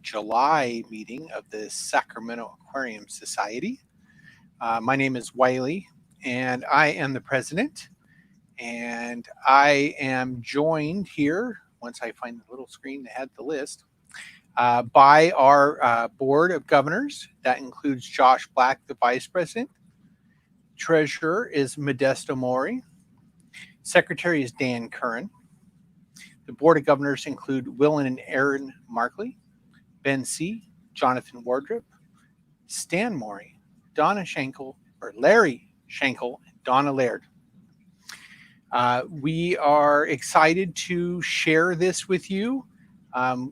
July meeting of the Sacramento Aquarium Society. My name is Wiley, and I am the president. And I am joined here, once I find the little screen that had the list, by our board of governors. That includes Josh Black, the vice president. Treasurer is Modesto Mori. Secretary is Dan Curran. The board of governors include Willen and Aaron Markley, Ben C., Jonathan Wardrip, Stan Mori, Larry Schenkel, and Donna Laird. We are excited to share this with you.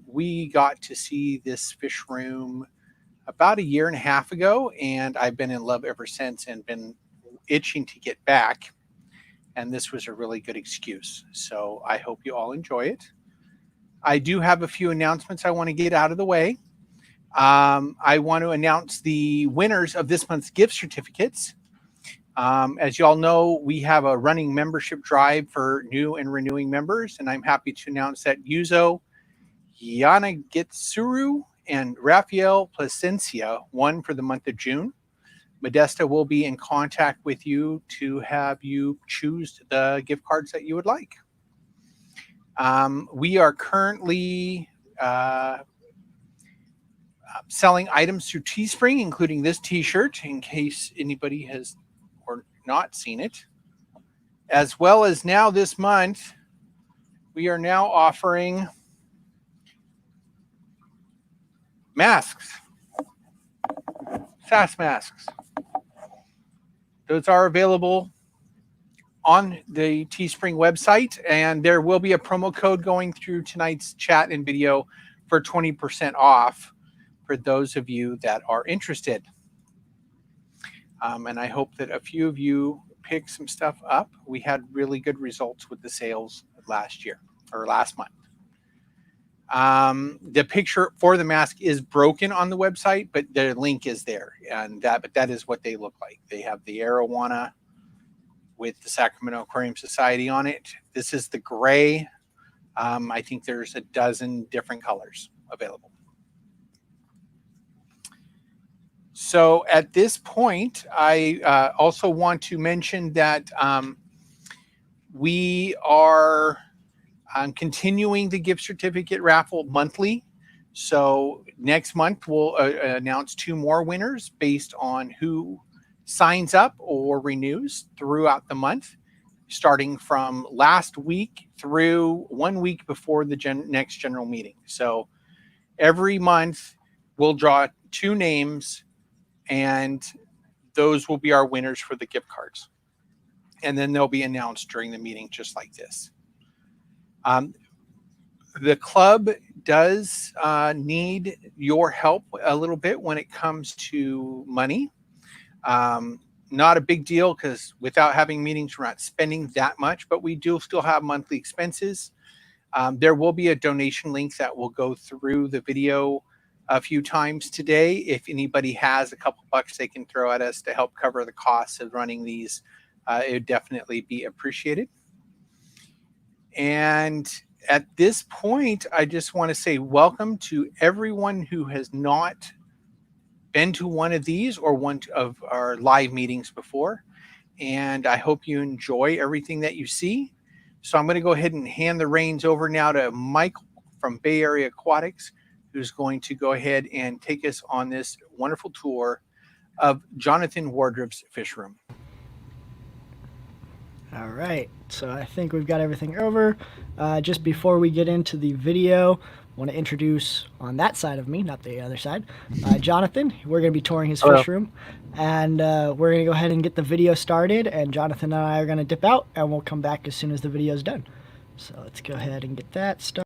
We got to see this fish room about a year and a half ago, and I've been in love ever since and been itching to get back. And this was a really good excuse. So I hope you all enjoy it. I do have a few announcements I want to get out of the way. I want to announce the winners of this month's gift certificates. As you all know, we have a running membership drive for new and renewing members, and I'm happy to announce that Yuzo Yanagitsuru and Rafael Placencia won for the month of June. Modesta will be in contact with you to have you choose the gift cards that you would like. We are currently selling items through Teespring, including this t-shirt, in case anybody has or not seen it. As well as now this month, we are now offering masks, SAS masks. Those are available on the Teespring website, and there will be a promo code going through tonight's chat and video for 20% off for those of you that are interested. And I hope that a few of you pick some stuff up. We had really good results with the sales last month. The picture for the mask is broken on the website, but the link is there, and that is what they look like. They have the arowana with the Sacramento Aquarium Society on it. This is the gray. I think there's a dozen different colors available. So at this point, I also want to mention that we are continuing the gift certificate raffle monthly. So next month, we'll announce 2 more winners based on who signs up or renews throughout the month, starting from last week through 1 week before the next general meeting. So every month, we'll draw 2 names, and those will be our winners for the gift cards. And then they'll be announced during the meeting, just like this. The club does need your help a little bit when it comes to money. Not a big deal, because without having meetings, we're not spending that much, but we do still have monthly expenses. There will be a donation link that will go through the video a few times today. If anybody has a couple bucks they can throw at us to help cover the costs of running these, it would definitely be appreciated. And at this point, I just want to say welcome to everyone who has not been to one of these or one of our live meetings before. And I hope you enjoy everything that you see. So I'm going to go ahead and hand the reins over now to Michael from Bay Area Aquatics, who's going to go ahead and take us on this wonderful tour of Jonathan Wardrip's fish room. All right, so I think we've got everything over. Just before we get into the video, I want to introduce on that side of me, not the other side, Jonathan. We're going to be touring his fish room, and we're going to go ahead and get the video started, and Jonathan and I are going to dip out, and we'll come back as soon as the video is done. So let's go ahead and get that started.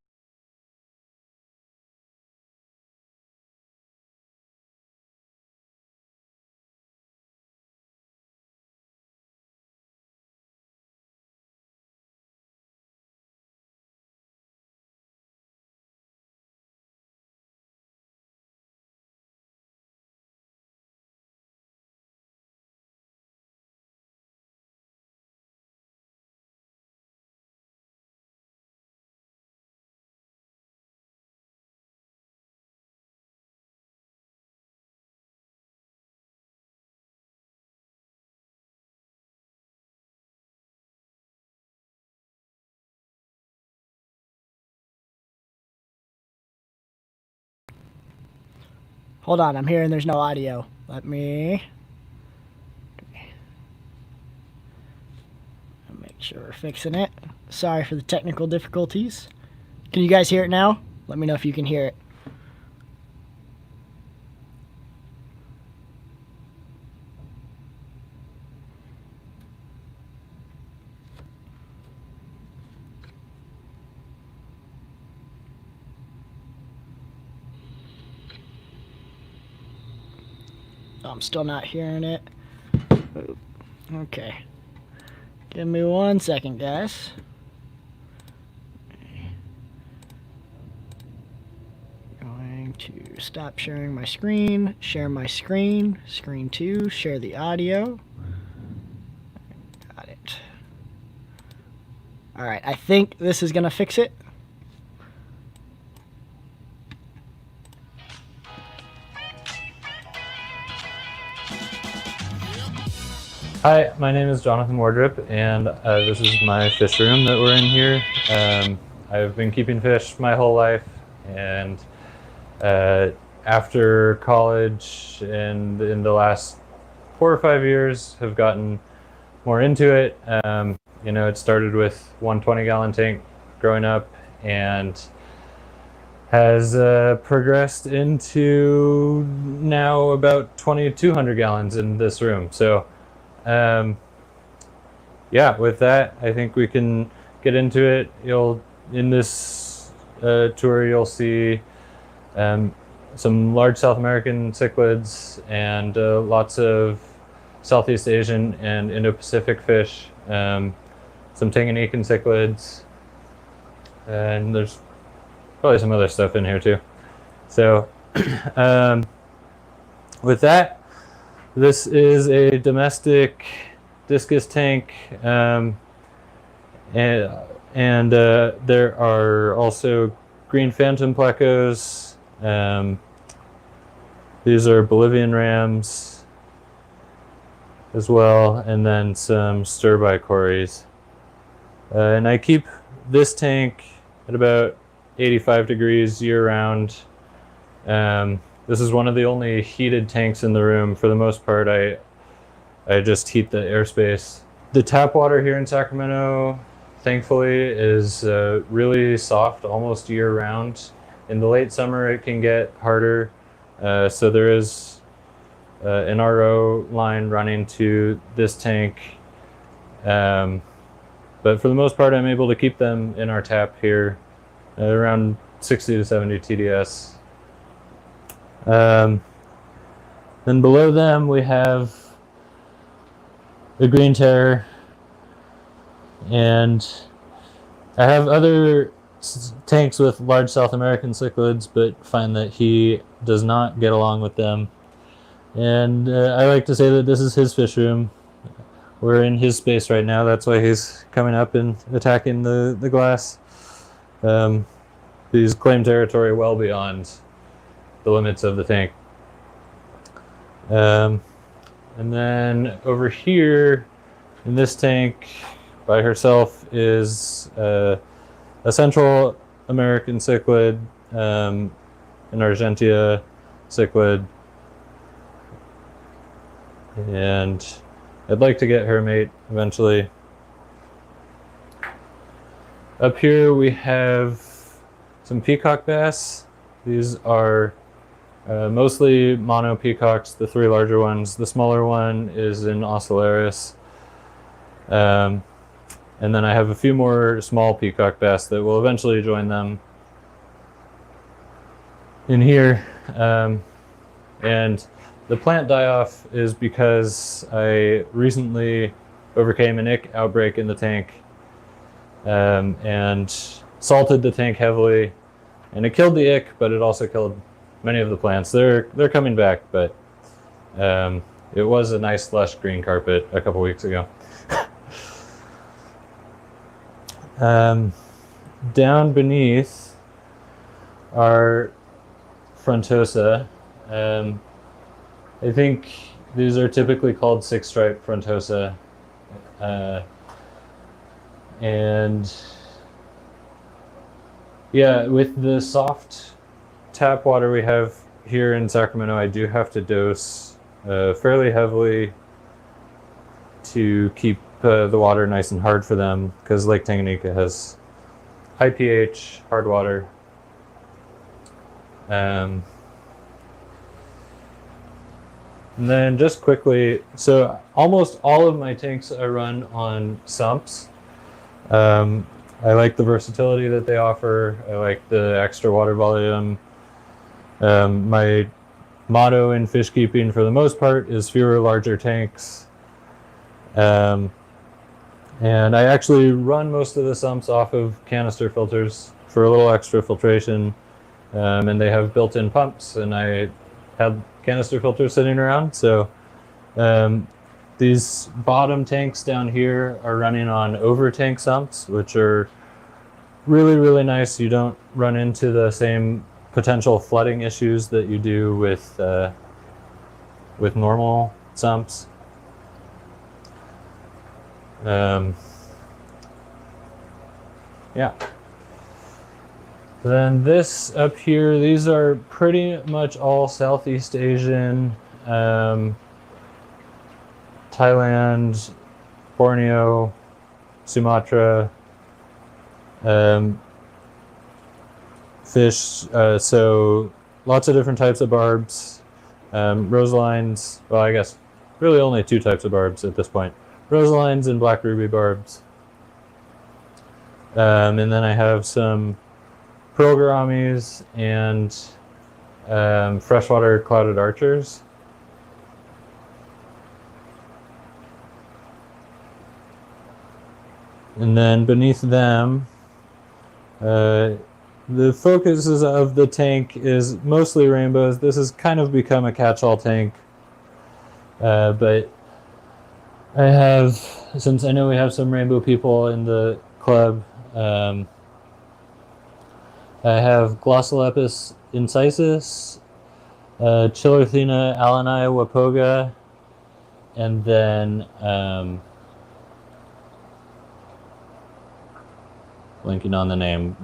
Hold on, I'm hearing there's no audio. Let me make sure we're fixing it. Sorry for the technical difficulties. Can you guys hear it now? Let me know if you can hear it. I'm still not hearing it. Okay. Give me 1 second, guys. Going to stop sharing my screen, share my screen, screen 2, share the audio. Got it. Alright, I think this is going to fix it. Hi, my name is Jonathan Wardrip, and this is my fish room that we're in here. I've been keeping fish my whole life, and after college and in the last 4 or 5 years have gotten more into it. You know, it started with 120-gallon tank growing up and has progressed into now about 2,200 gallons in this room. So yeah, with that, I think we can get into it. In this tour, you'll see some large South American cichlids and lots of Southeast Asian and Indo-Pacific fish, some Tanganyikan cichlids, and there's probably some other stuff in here too. So with that, this is a domestic discus tank, and there are also green phantom plecos. These are Bolivian rams as well, and then some stir-by-cories. And I keep this tank at about 85 degrees year-round. This is one of the only heated tanks in the room. For the most part, I just heat the airspace. The tap water here in Sacramento, thankfully, is really soft almost year-round. In the late summer, it can get harder. So there is an RO line running to this tank. But for the most part, I'm able to keep them in our tap here around 60 to 70 TDS. Then below them we have the green terror, and I have other tanks with large South American cichlids, but find that he does not get along with them. And I like to say that this is his fish room. We're in his space right now. That's why he's coming up and attacking the glass. He's claimed territory well beyond the limits of the tank. And then over here in this tank by herself is a Central American cichlid, an Argentia cichlid, and I'd like to get her mate eventually. Up here we have some peacock bass. These are mostly mono peacocks, the 3 larger ones. The smaller one is in Ocellaris. And then I have a few more small peacock bass that will eventually join them in here. And the plant die-off is because I recently overcame an ick outbreak in the tank, and salted the tank heavily, and it killed the ick, but it also killed many of the plants. They're coming back, but it was a nice lush green carpet a couple weeks ago. Down beneath are frontosa. I think these are typically called 6-stripe frontosa. And yeah, with the soft tap water we have here in Sacramento, I do have to dose fairly heavily to keep the water nice and hard for them, because Lake Tanganyika has high pH, hard water. And then just quickly, so almost all of my tanks I run on sumps. I like the versatility that they offer. I like the extra water volume. My motto in fish keeping for the most part is fewer, larger tanks. And I actually run most of the sumps off of canister filters for a little extra filtration. And they have built-in pumps, and I have canister filters sitting around. So these bottom tanks down here are running on over tank sumps, which are really, really nice. You don't run into the same potential flooding issues that you do with normal sumps. Yeah. Then this up here, these are pretty much all Southeast Asian, Thailand, Borneo, Sumatra, fish. So lots of different types of barbs, roselines. Well, I guess really only two types of barbs at this point: roselines and black ruby barbs. And then I have some pearl gouramis and freshwater clouded archers. And then beneath them, the focuses of the tank is mostly rainbows. This has kind of become a catch-all tank, but I have, since I know we have some rainbow people in the club, I have Glossolepis incisus, Chilorthena alani wapoga, and then blinking on the name,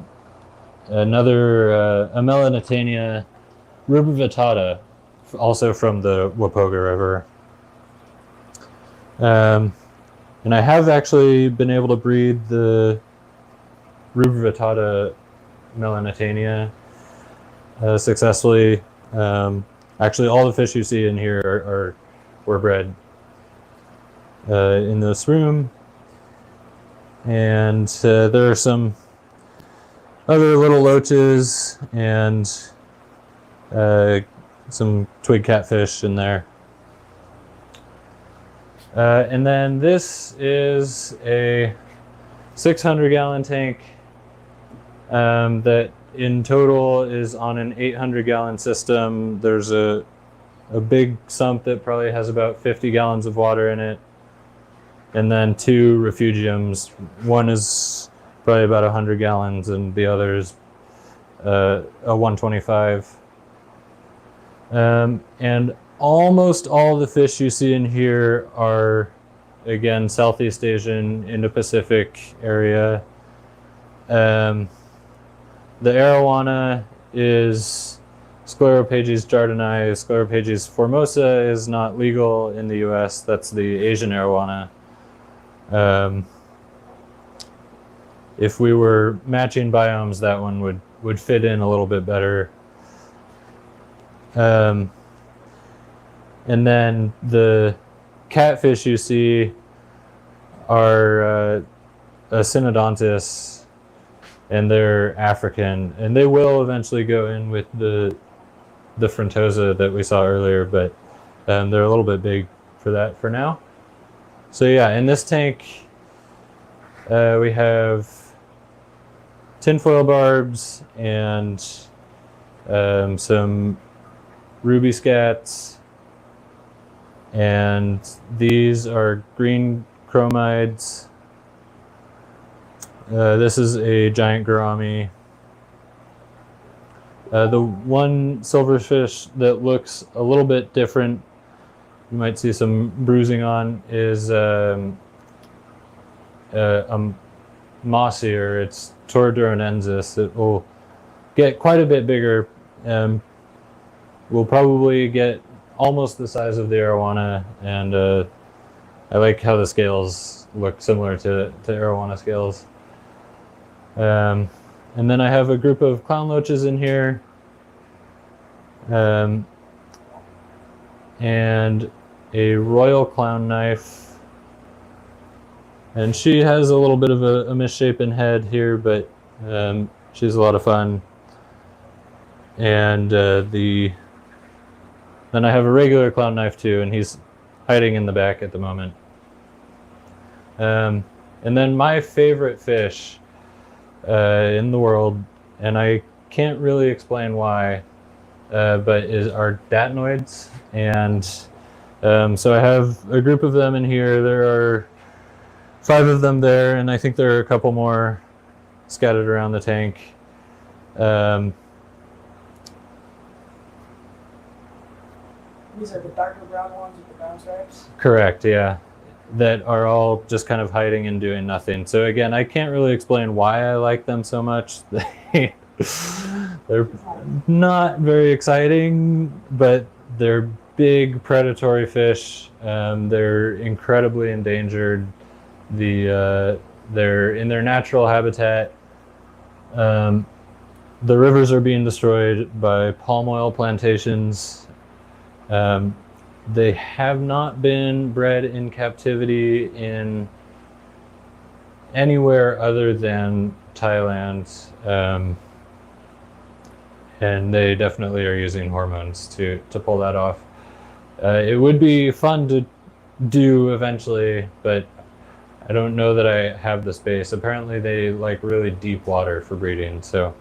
another Amelinitania rubivitata, also from the Wapoga River. And I have actually been able to breed the rubivitata Melinitania successfully. Actually, all the fish you see in here were bred in this room. And there are some other little loaches and some twig catfish in there. And then this is a 600-gallon tank that in total is on an 800-gallon system. There's a big sump that probably has about 50 gallons of water in it, and then two refugiums. One is probably about 100 gallons, and the other is a 125. And almost all the fish you see in here are, again, Southeast Asian, Indo-Pacific area. The arowana is Sclerophages jardinii. Sclerophages formosa is not legal in the US. That's the Asian arowana. If we were matching biomes, that one would fit in a little bit better. And then the catfish you see are a Synodontis, and they're African, and they will eventually go in with the Frontosa that we saw earlier, but they're a little bit big for that for now. So yeah, in this tank we have tinfoil barbs and some ruby scats, and these are green chromides. This is a giant gourami. The one silverfish that looks a little bit different, you might see some bruising on, is a mossier. It's Torridornensis. It will get quite a bit bigger. will probably get almost the size of the arowana, and I like how the scales look similar to arowana scales. And then I have a group of clown loaches in here, and a royal clown knife. And she has a little bit of a misshapen head here, but she's a lot of fun. And then I have a regular clown knife too, and he's hiding in the back at the moment. And then my favorite fish in the world, and I can't really explain why, but are Datnoids. And so I have a group of them in here. There are 5 of them there, and I think there are a couple more scattered around the tank. These are the darker brown ones with the brown stripes? Correct, yeah. That are all just kind of hiding and doing nothing. So again, I can't really explain why I like them so much. They're not very exciting, but they're big predatory fish. They're incredibly endangered. They're in their natural habitat. The rivers are being destroyed by palm oil plantations. They have not been bred in captivity in anywhere other than Thailand, and they definitely are using hormones to pull that off. It would be fun to do eventually, but I don't know that I have the space. Apparently they like really deep water for breeding, so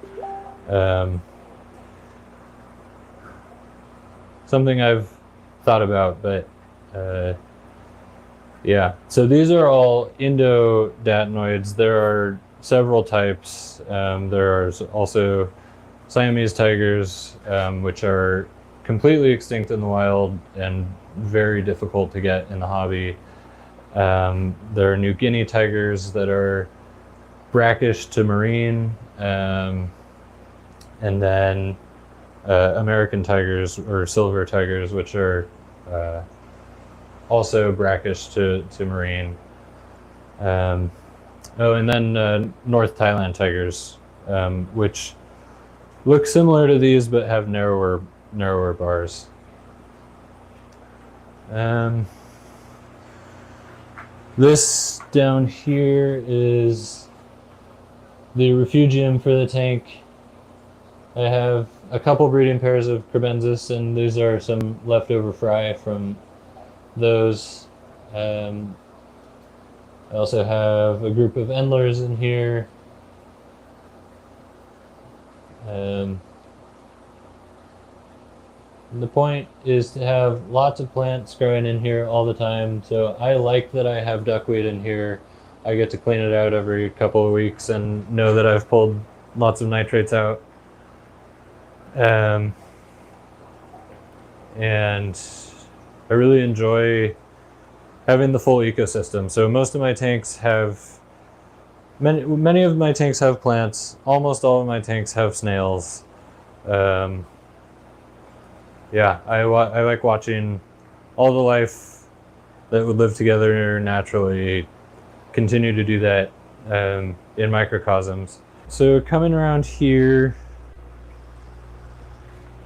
something I've thought about, but yeah. So these are all Indo-Datnoids. There are several types. There are also Siamese tigers, which are completely extinct in the wild and very difficult to get in the hobby. There are New Guinea tigers that are brackish to marine, and then American tigers or silver tigers, which are also brackish to marine. And then North Thailand tigers, which look similar to these but have narrower bars. This down here is the refugium for the tank. I have a couple breeding pairs of Crebensis, and these are some leftover fry from those. I also have a group of endlers in here. And the point is to have lots of plants growing in here all the time. So I like that I have duckweed in here. I get to clean it out every couple of weeks and know that I've pulled lots of nitrates out. And I really enjoy having the full ecosystem. So most of my tanks have, many of my tanks have plants. Almost all of my tanks have snails. Yeah, I like watching all the life that would live together naturally continue to do that in microcosms. So coming around here,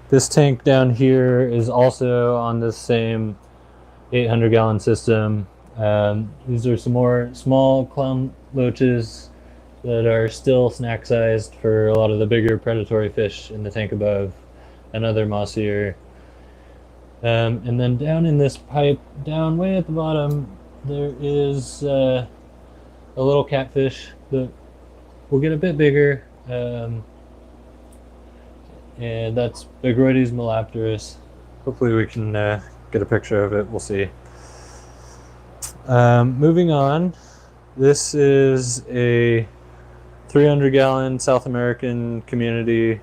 this tank down here is also on this same 800-gallon system. These are some more small clown loaches that are still snack sized for a lot of the bigger predatory fish in the tank above and other mossier. And then down in this pipe, down way at the bottom, there is a little catfish that will get a bit bigger. And that's Bigroides melapterus. Hopefully we can get a picture of it, we'll see. Moving on, this is a 300-gallon South American community.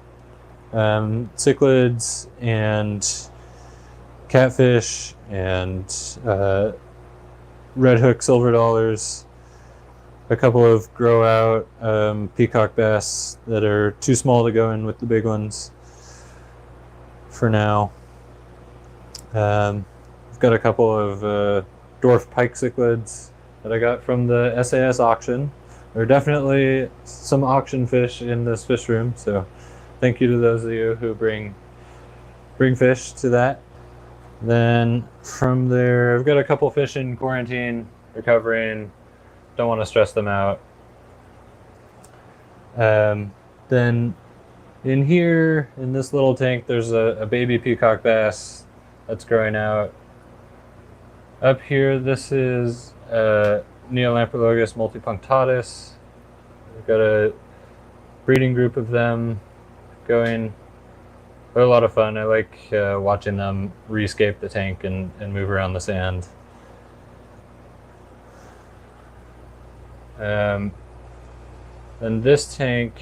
Cichlids and catfish and red hook silver dollars, a couple of grow out peacock bass that are too small to go in with the big ones for now. I've got a couple of dwarf pike cichlids that I got from the SAS auction. There are definitely some auction fish in this fish room, so thank you to those of you who bring fish to that. Then from there, I've got a couple fish in quarantine, recovering. Don't want to stress them out. Then in here, in this little tank, there's a baby peacock bass that's growing out. Up here, this is Neolamprologus multipunctatus. We've got a breeding group of them going. They're a lot of fun. I like watching them rescape the tank and move around the sand. And this tank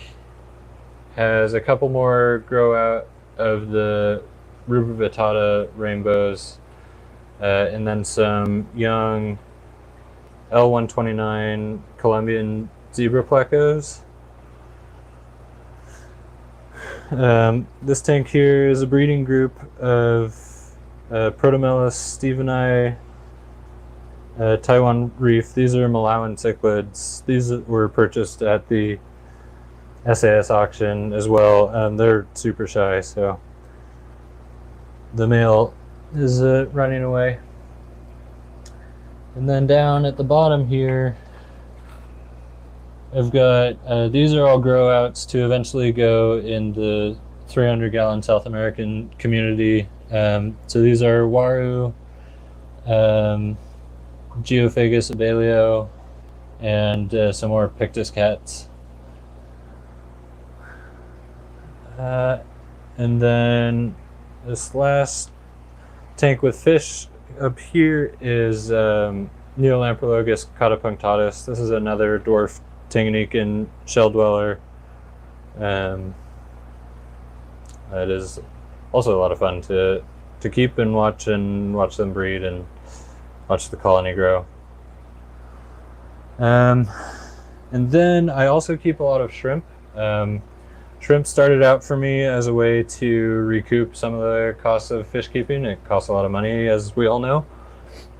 has a couple more grow out of the rubra rainbows, and then some young L129 Colombian zebra plecos. This tank here is a breeding group of Protomelus steveni, Taiwan reef. These are Malawan cichlids. These were purchased at the SAS auction as well. They're super shy, so the male is running away. And then down at the bottom here, I've got, these are all grow outs to eventually go in the 300-gallon South American community. So these are Waru, Geophagus abelio, and some more Pictus cats. And then this last tank with fish up here is Neolamprologus caudapunctatus. This is another dwarf Tanganyikan shell dweller. That is also a lot of fun to keep and watch them breed and watch the colony grow. And then I also keep a lot of shrimp. Shrimp started out for me as a way to recoup some of the costs of fish keeping. It costs a lot of money, as we all know,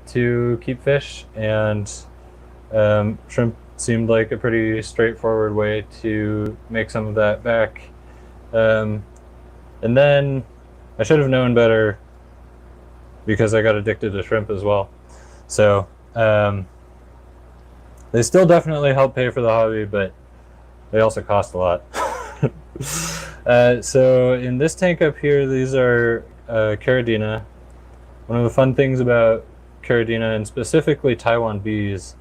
to keep fish, and shrimp seemed like a pretty straightforward way to make some of that back. And then I should have known better because I got addicted to shrimp as well. So they still definitely help pay for the hobby, but they also cost a lot. So in this tank up here, these are Caridina. One of the fun things about Caridina, and specifically Taiwan bees,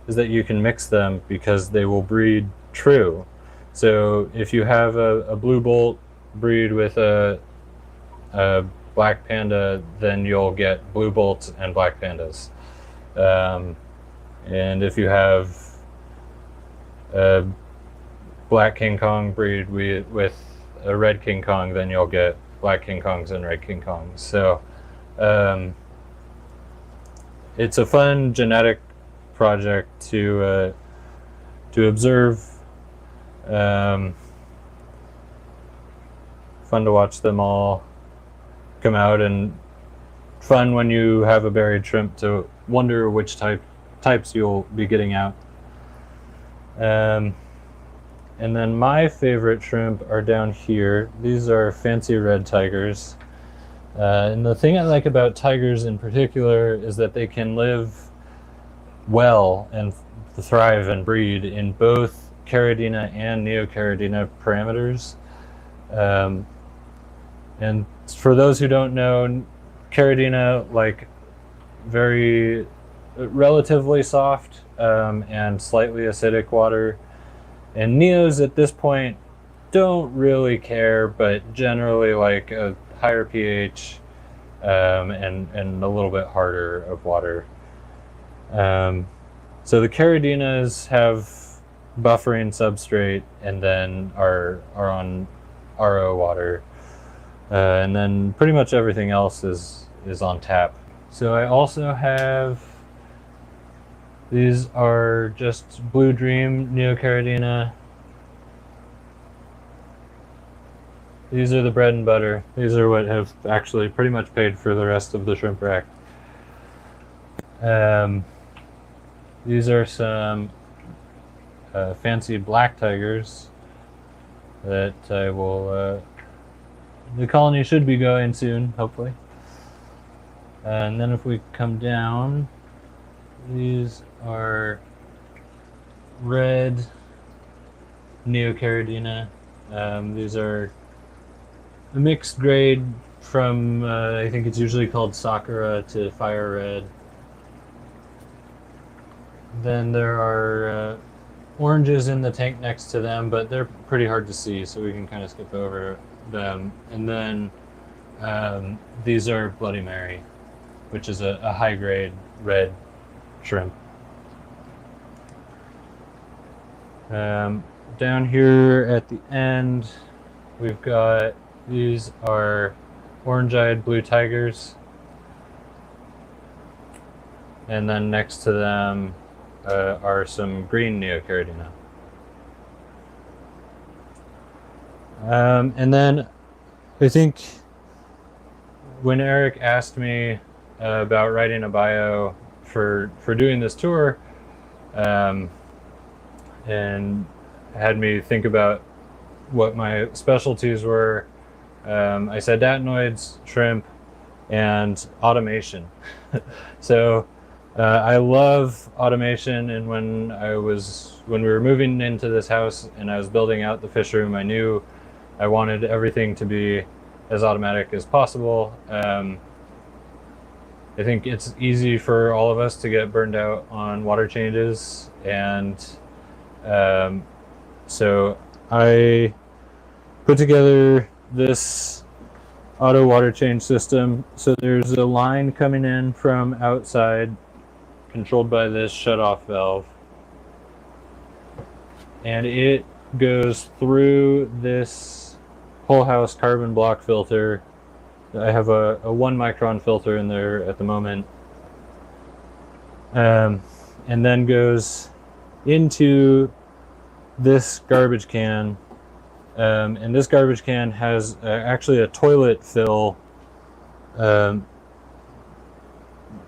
is that you can mix them because they will breed true. So if you have a blue bolt breed with a black panda, then you'll get blue bolts and black pandas. And if you have a black King Kong breed with a red King Kong, then you'll get black King Kongs and red King Kongs. So it's a fun genetic project to observe. Fun to watch them all come out, and fun when you have a buried shrimp to wonder which types you'll be getting out. And then my favorite shrimp are down here. These are fancy red tigers. And the thing I like about tigers in particular is that they can live well and thrive and breed in both Caridina and Neocaridina parameters. And for those who don't know, Caridina like very relatively soft and slightly acidic water. And Neos at this point don't really care, but generally like a higher pH and a little bit harder of water. So the Caridinas have buffering substrate and then are on RO water. And then pretty much everything else is on tap. So I also have, these are just Blue Dream Neocaridina. These are the bread and butter. These are what have actually pretty much paid for the rest of the shrimp rack. These are some fancy black tigers that I will... the colony should be going soon, hopefully. And then if we come down, these are red Neocaridina. These are a mixed grade from, I think it's usually called Sakura to fire red. Then there are oranges in the tank next to them, but they're pretty hard to see, so we can kind of skip over them. And then these are Bloody Mary, which is a high grade red shrimp. Down here at the end, we've got, these are orange-eyed blue tigers. And then next to them are some green Neocaridina. And then I think when Eric asked me about writing a bio for doing this tour, and had me think about what my specialties were, I said Datnoids, shrimp, and automation. So I love automation, and when we were moving into this house and I was building out the fish room, I knew I wanted everything to be as automatic as possible. I think it's easy for all of us to get burned out on water changes, and so I put together this auto water change system. So there's a line coming in from outside controlled by this shut-off valve, and it goes through this whole house carbon block filter. I have a 1 micron filter in there at the moment, and then goes into this garbage can, and this garbage can has actually a toilet fill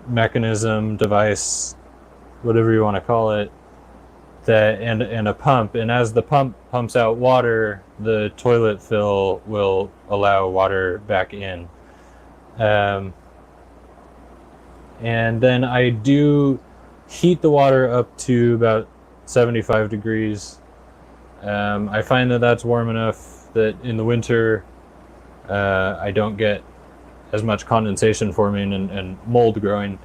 mechanism, device, whatever you want to call it, that and a pump, and as the pump pumps out water, the toilet fill will allow water back in. And then I do heat the water up to about 75 degrees. I find that that's warm enough that in the winter I don't get as much condensation forming and mold growing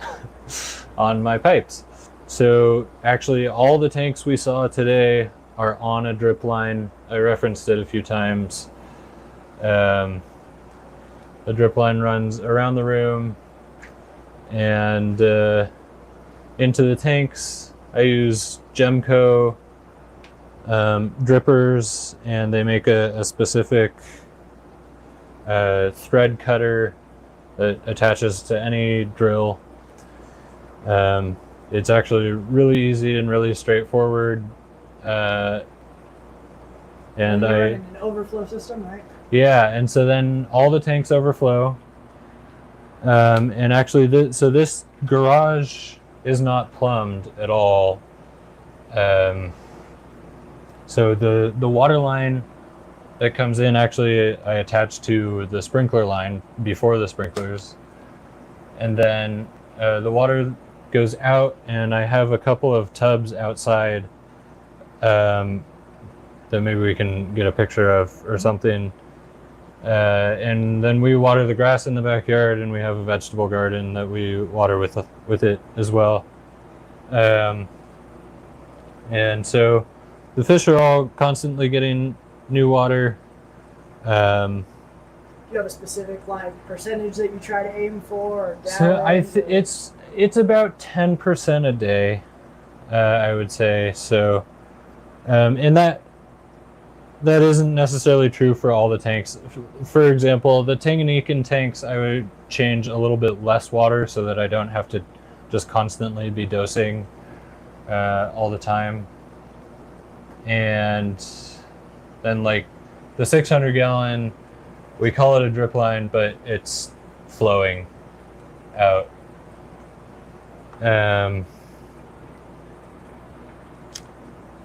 on my pipes. So actually all the tanks we saw today are on a drip line. I referenced it a few times. The drip line runs around the room and into the tanks. I use Gemco drippers, and they make a specific thread cutter that attaches to any drill. It's actually really easy and really straightforward. And you're running an overflow system, right? Yeah, and so then all the tanks overflow. And actually, this garage is not plumbed at all. So the water line that comes in, actually I attach to the sprinkler line before the sprinklers, and then the water goes out, and I have a couple of tubs outside that maybe we can get a picture of or something, and then we water the grass in the backyard, and we have a vegetable garden that we water with it as well. And so the fish are all constantly getting new water. Do you have a specific percentage that you try to aim for? Or so it's about 10% a day, I would say. So, and that isn't necessarily true for all the tanks. For example, the Tanganyikan tanks, I would change a little bit less water so that I don't have to just constantly be dosing all the time. And then like the 600 gallon we call it a drip line, but it's flowing out.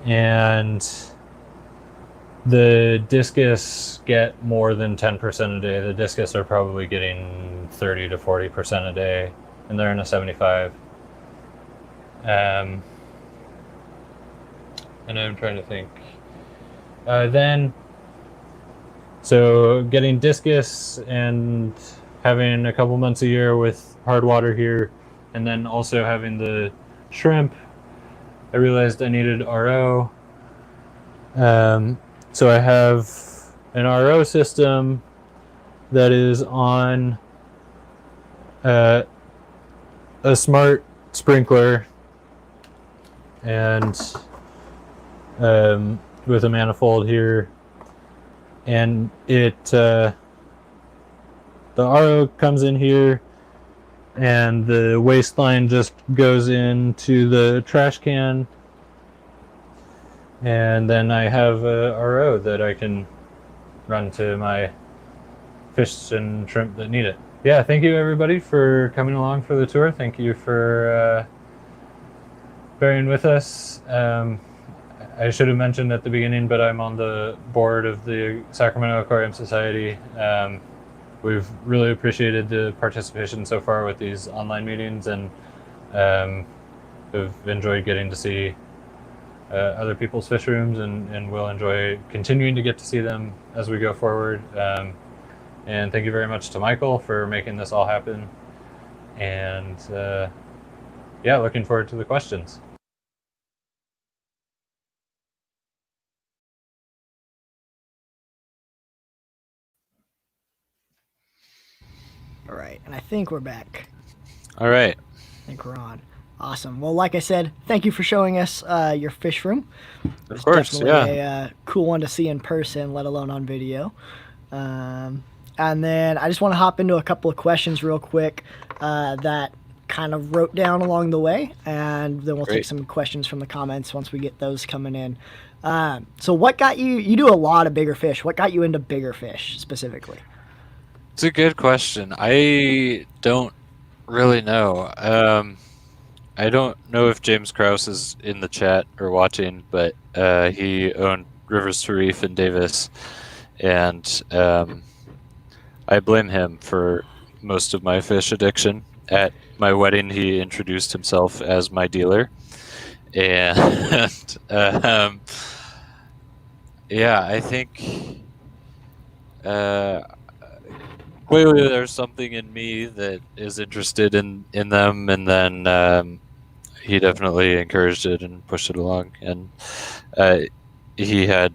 And the discus get more than 10% a day. The discus are probably getting 30 to 40% a day, and they're in a 75. And I'm trying to think. So getting discus and having a couple months a year with hard water here, and then also having the shrimp, I realized I needed RO. So I have an RO system that is on a smart sprinkler and with a manifold here, and the RO comes in here, and the waste line just goes into the trash can, and then I have a RO that I can run to my fish and shrimp that need it. Yeah, thank you everybody for coming along for the tour. Thank you for bearing with us. I should have mentioned at the beginning, but I'm on the board of the Sacramento Aquarium Society. We've really appreciated the participation so far with these online meetings, and have enjoyed getting to see other people's fish rooms, and we'll enjoy continuing to get to see them as we go forward. And thank you very much to Michael for making this all happen. And yeah, looking forward to the questions. All right, and I think we're back. All right. I think we're on. Awesome. Well, like I said, thank you for showing us your fish room. Of course, definitely a cool one to see in person, let alone on video. And then I just want to hop into a couple of questions real quick that kind of wrote down along the way, and then we'll take some questions from the comments once we get those coming in. So what got you do a lot of bigger fish. What got you into bigger fish specifically? It's a good question. I don't really know. I don't know if James Krause is in the chat or watching, but he owned Rivers to Reef in Davis, and I blame him for most of my fish addiction. At my wedding, he introduced himself as my dealer, and yeah, I think clearly there's something in me that is interested in them, and then he definitely encouraged it and pushed it along, and he had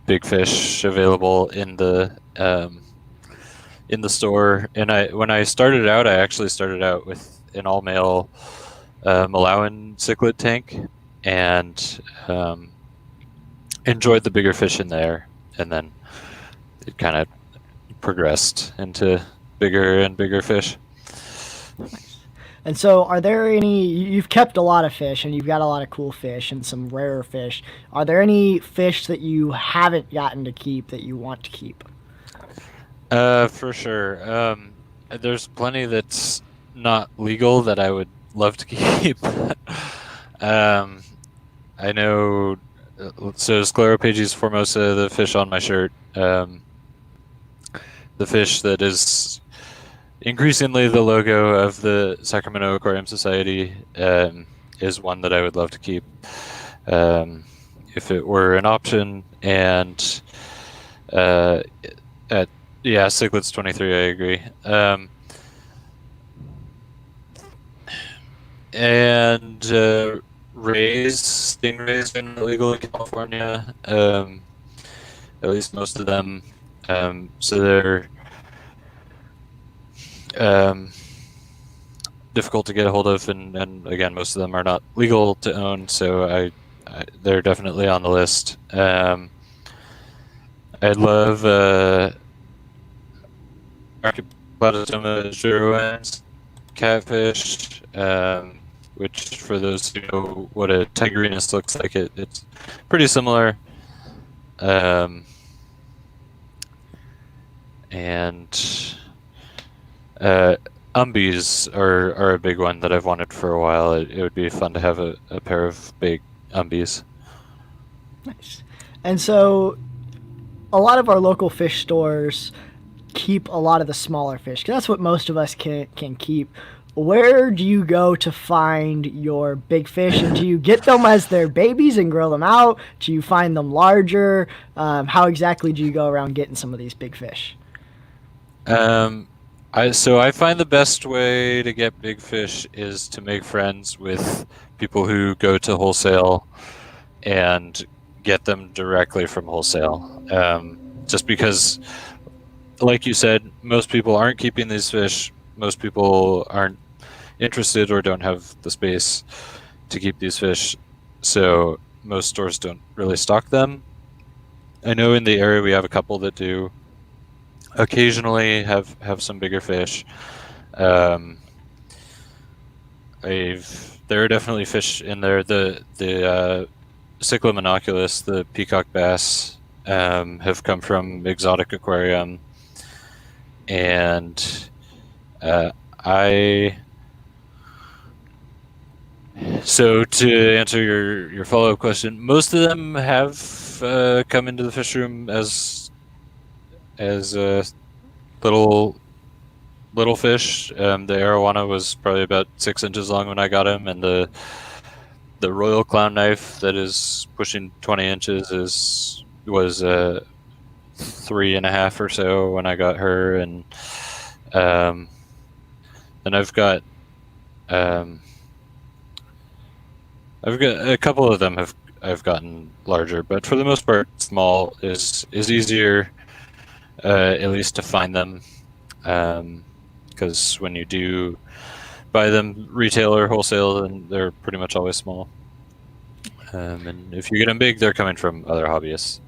big fish available in the store. And when I started out, I actually started out with an all-male Malawian cichlid tank, and enjoyed the bigger fish in there, and then it kind of progressed into bigger and bigger fish. And so are there any, you've kept a lot of fish and you've got a lot of cool fish and some rarer fish. Are there any fish that you haven't gotten to keep that you want to keep? For sure. There's plenty that's not legal that I would love to keep. I know, so Scleropages formosa, the fish on my shirt, the fish that is increasingly the logo of the Sacramento Aquarium Society, is one that I would love to keep if it were an option. And cichlids 23, I agree. And stingrays are not legal in California, at least most of them. So they're difficult to get a hold of, and again, most of them are not legal to own, so they're definitely on the list. I love Archipelago Girouans catfish, which, for those who know what a tigrinus looks like, it's pretty similar. and umbies are a big one that I've wanted for a while. It would be fun to have a pair of big umbies. Nice. And so a lot of our local fish stores keep a lot of the smaller fish, 'cause that's what most of us can keep. Where do you go to find your big fish, and do you get them as their babies and grow them out? Do you find them larger? How exactly do you go around getting some of these big fish? I find the best way to get big fish is to make friends with people who go to wholesale and get them directly from wholesale. Just because, like you said, most people aren't keeping these fish. Most people aren't interested or don't have the space to keep these fish, so most stores don't really stock them. I know in the area we have a couple that do occasionally have some bigger fish. There are definitely fish in there. The Cyclamonoculus, the peacock bass, have come from Exotic Aquarium, and So to answer your follow-up question, most of them have come into the fish room as little fish. The arowana was probably about 6 inches long when I got him, and the royal clown knife that is pushing 20 inches was 3.5 or so when I got her, and then I've got a couple of them I've gotten larger, but for the most part, small is easier, at least to find them, because when you do buy them retail or wholesale, then they're pretty much always small. And if you get them big, they're coming from other hobbyists.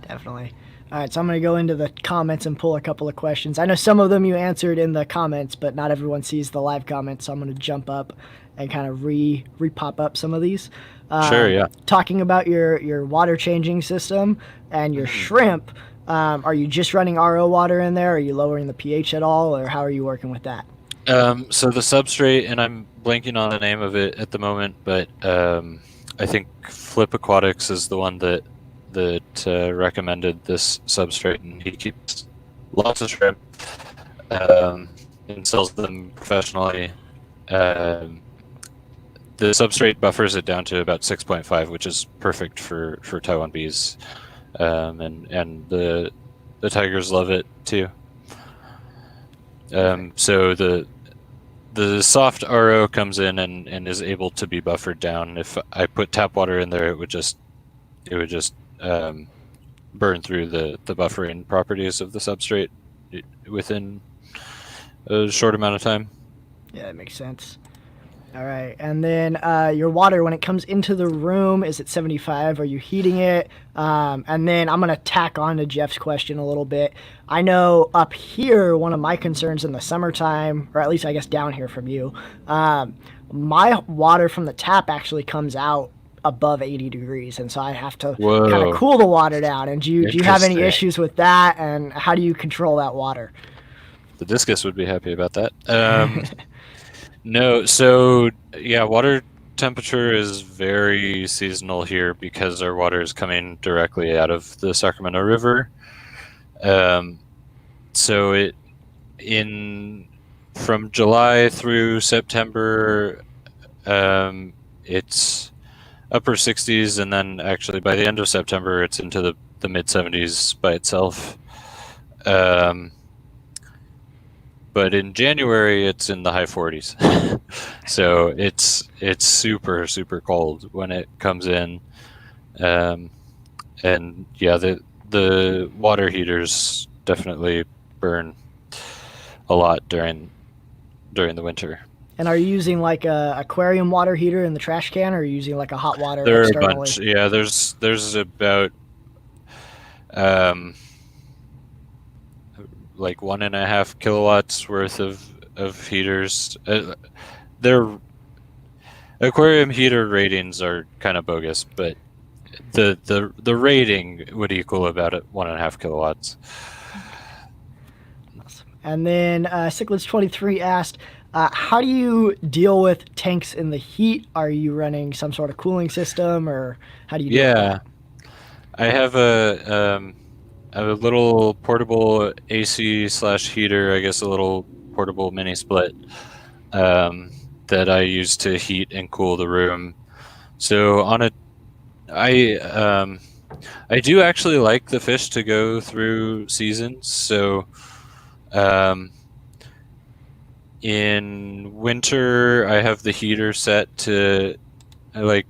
Definitely. All right, so I'm going to go into the comments and pull a couple of questions. I know some of them you answered in the comments, but not everyone sees the live comments, so I'm going to jump up and kind of re-pop up some of these. Sure, yeah. Talking about your water changing system and your shrimp, are you just running RO water in there? Are you lowering the pH at all, or how are you working with that? So the substrate, and I'm blanking on the name of it at the moment, but I think Flip Aquatics is the one that recommended this substrate, and he keeps lots of shrimp and sells them professionally. The substrate buffers it down to about 6.5, which is perfect for Taiwan bees, and the tigers love it too. So the soft RO comes in and is able to be buffered down. If I put tap water in there, it would just burn through the buffering properties of the substrate within a short amount of time. Yeah, that makes sense. All right, and then your water, when it comes into the room, is it 75? Are you heating it? And then I'm going to tack on to Jeff's question a little bit. I know up here, one of my concerns in the summertime, or at least I guess down here from you, my water from the tap actually comes out above 80 degrees, and so I have to kind of cool the water down. And do you have any issues with that, and how do you control that water? The discus would be happy about that. No, so yeah, water temperature is very seasonal here because our water is coming directly out of the Sacramento River. So from July through September, it's upper 60s, and then actually by the end of September, it's into the mid 70s by itself. But in January, it's in the high 40s. So it's super, super cold when it comes in. And yeah, the water heaters definitely burn a lot during the winter. And are you using like a aquarium water heater in the trash can, or are you using like a hot water There are externally? a bunch. Yeah, there's about like 1.5 kilowatts worth of heaters. Their aquarium heater ratings are kind of bogus, but the rating would equal about 1.5 kilowatts. And then cichlids23 asked, how do you deal with tanks in the heat? Are you running some sort of cooling system, or how do you deal with that? I have a little portable AC/heater, I guess a little portable mini split that I use to heat and cool the room. So I do actually like the fish to go through seasons. So in winter, I have the heater set to like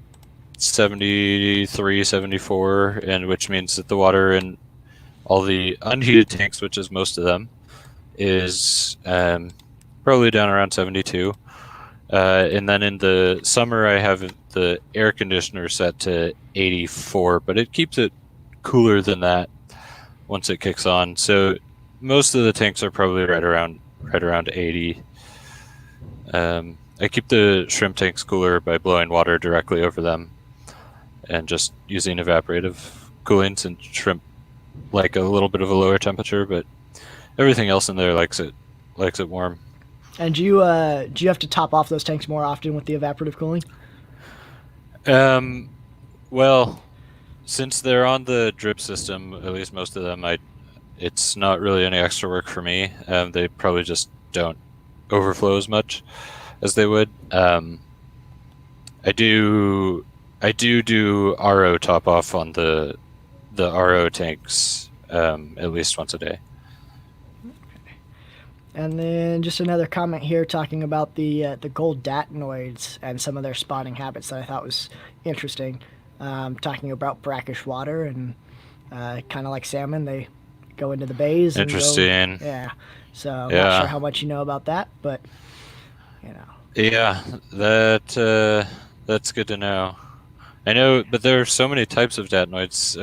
73, 74, and which means that the water in all the unheated tanks, which is most of them, is probably down around 72. And then in the summer, I have the air conditioner set to 84, but it keeps it cooler than that once it kicks on. So most of the tanks are probably right around 80. I keep the shrimp tanks cooler by blowing water directly over them and just using evaporative cooling, since shrimp like a little bit of a lower temperature, but everything else in there likes it warm. And do you have to top off those tanks more often with the evaporative cooling? Well, since they're on the drip system, at least most of them, it's not really any extra work for me. They probably just don't overflow as much as they would. I do RO top off on the RO tanks at least once a day. And then just another comment here talking about the gold Datnoids and some of their spawning habits that I thought was interesting. Talking about brackish water and kind of like salmon, they go into the bays. Interesting. Yeah. So I'm not sure how much you know about that, but you know. Yeah, that's good to know. I know, but there are so many types of Datnoids,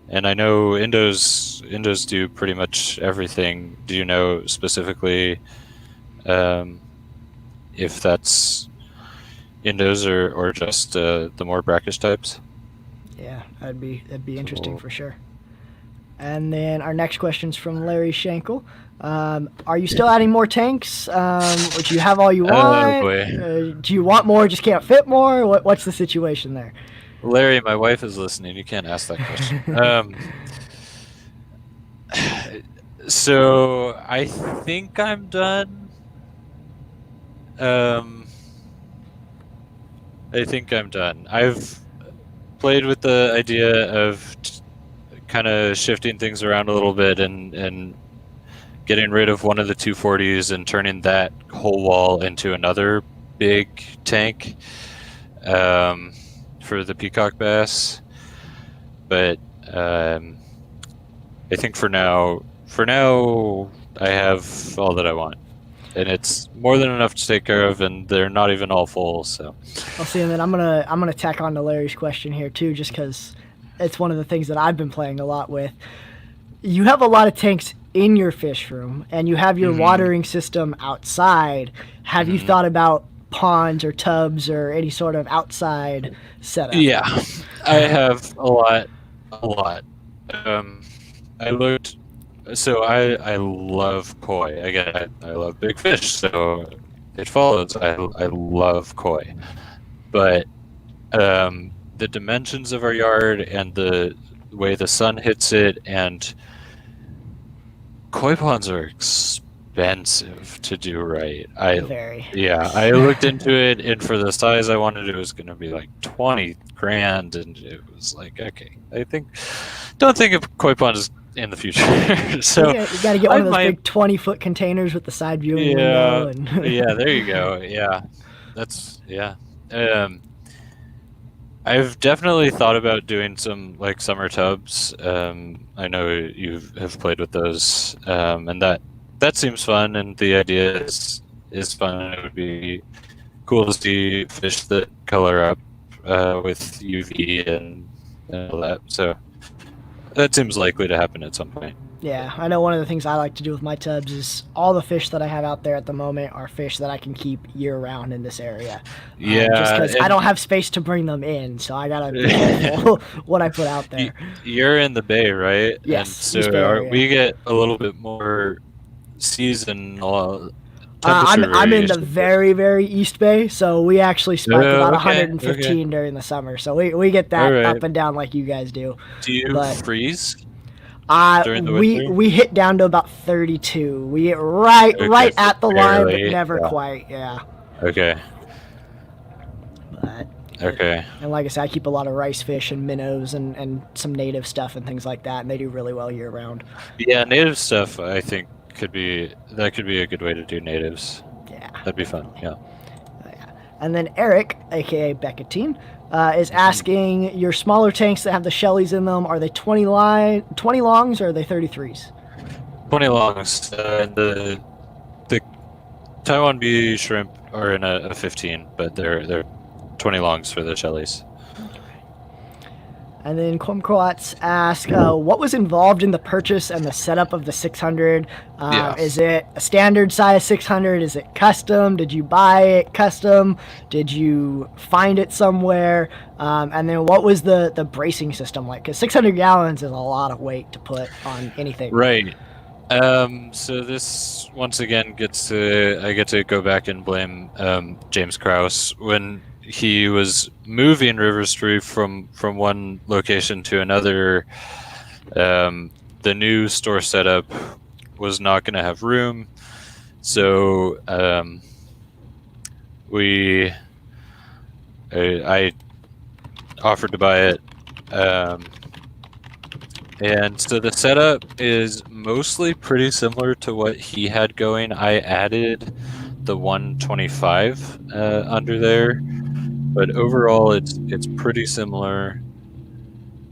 and I know Indos do pretty much everything. Do you know specifically if that's Indos or just the more brackish types? Yeah, that'd be interesting for sure. And then our next question is from Larry Schenkel. Are you still adding more tanks? Or do you have all you want? Do you want more, just can't fit more? What's the situation there? Larry, my wife is listening. You can't ask that question. So I think I'm done. I've played with the idea of kind of shifting things around a little bit and getting rid of one of the 240s and turning that whole wall into another big tank for the Peacock bass. But I think for now I have all that I want, and it's more than enough to take care of, and they're not even all full. So I'll see. And then I'm gonna tack on to Larry's question here too, just because it's one of the things that I've been playing a lot with. You have a lot of tanks in your fish room, and you have your watering system outside. Have you thought about ponds or tubs or any sort of outside setup? Yeah, I have a lot. I looked. So I love koi. Again, I love big fish, so it follows. I love koi, but the dimensions of our yard and the way the sun hits it, and koi ponds are expensive to do right. Very. Yeah, I looked into it, and for the size I wanted, it was going to be like 20 grand, and it was like, okay, don't think of koi ponds in the future. So you got to get one of those big 20-foot containers with the side viewing window. And yeah, there you go. Yeah, I've definitely thought about doing some like summer tubs. I know you have played with those, and that seems fun, and the idea is fun. It would be cool to see fish that color up with UV and all that. So that seems likely to happen at some point. Yeah, I know one of the things I like to do with my tubs is all the fish that I have out there at the moment are fish that I can keep year-round in this area. Yeah, just because I and- don't have space to bring them in, so I gotta be careful what I put out there. You're in the bay, right? Yes, And so East Bay area. we get a little bit more seasonal I'm temperature in the variation. very, very East Bay, so we actually spike Oh, about okay, 115 during the summer. So we get that Alright. up and down like you guys do. Do you but- freeze? During the winter? We hit down to about 32. We get right at the line, but barely, never yeah. quite. Yeah. Okay. But, Okay. and like I said, I keep a lot of rice fish and minnows and some native stuff and things like that, and they do really well year round. Yeah, native stuff I think could be a good way to do natives. Yeah. That'd be fun. Yeah. And then Eric, aka Becketine, is asking your smaller tanks that have the Shelleys in them, are they 20 longs or are they 33s? 20 longs. And the Taiwan bee shrimp are in a 15, but they're 20 longs for the Shelleys. And then Quamquats ask, what was involved in the purchase and the setup of the 600? Yeah. Is it a standard size 600? Is it custom? Did you buy it custom? Did you find it somewhere? And then what was the bracing system like? Because 600 gallons is a lot of weight to put on anything. Right. So this once again I get to go back and blame James Krause when he was moving River Street from one location to another. The new store setup was not going to have room, so I offered to buy it. And so the setup is mostly pretty similar to what he had going. I added the 125 under there, but overall it's pretty similar.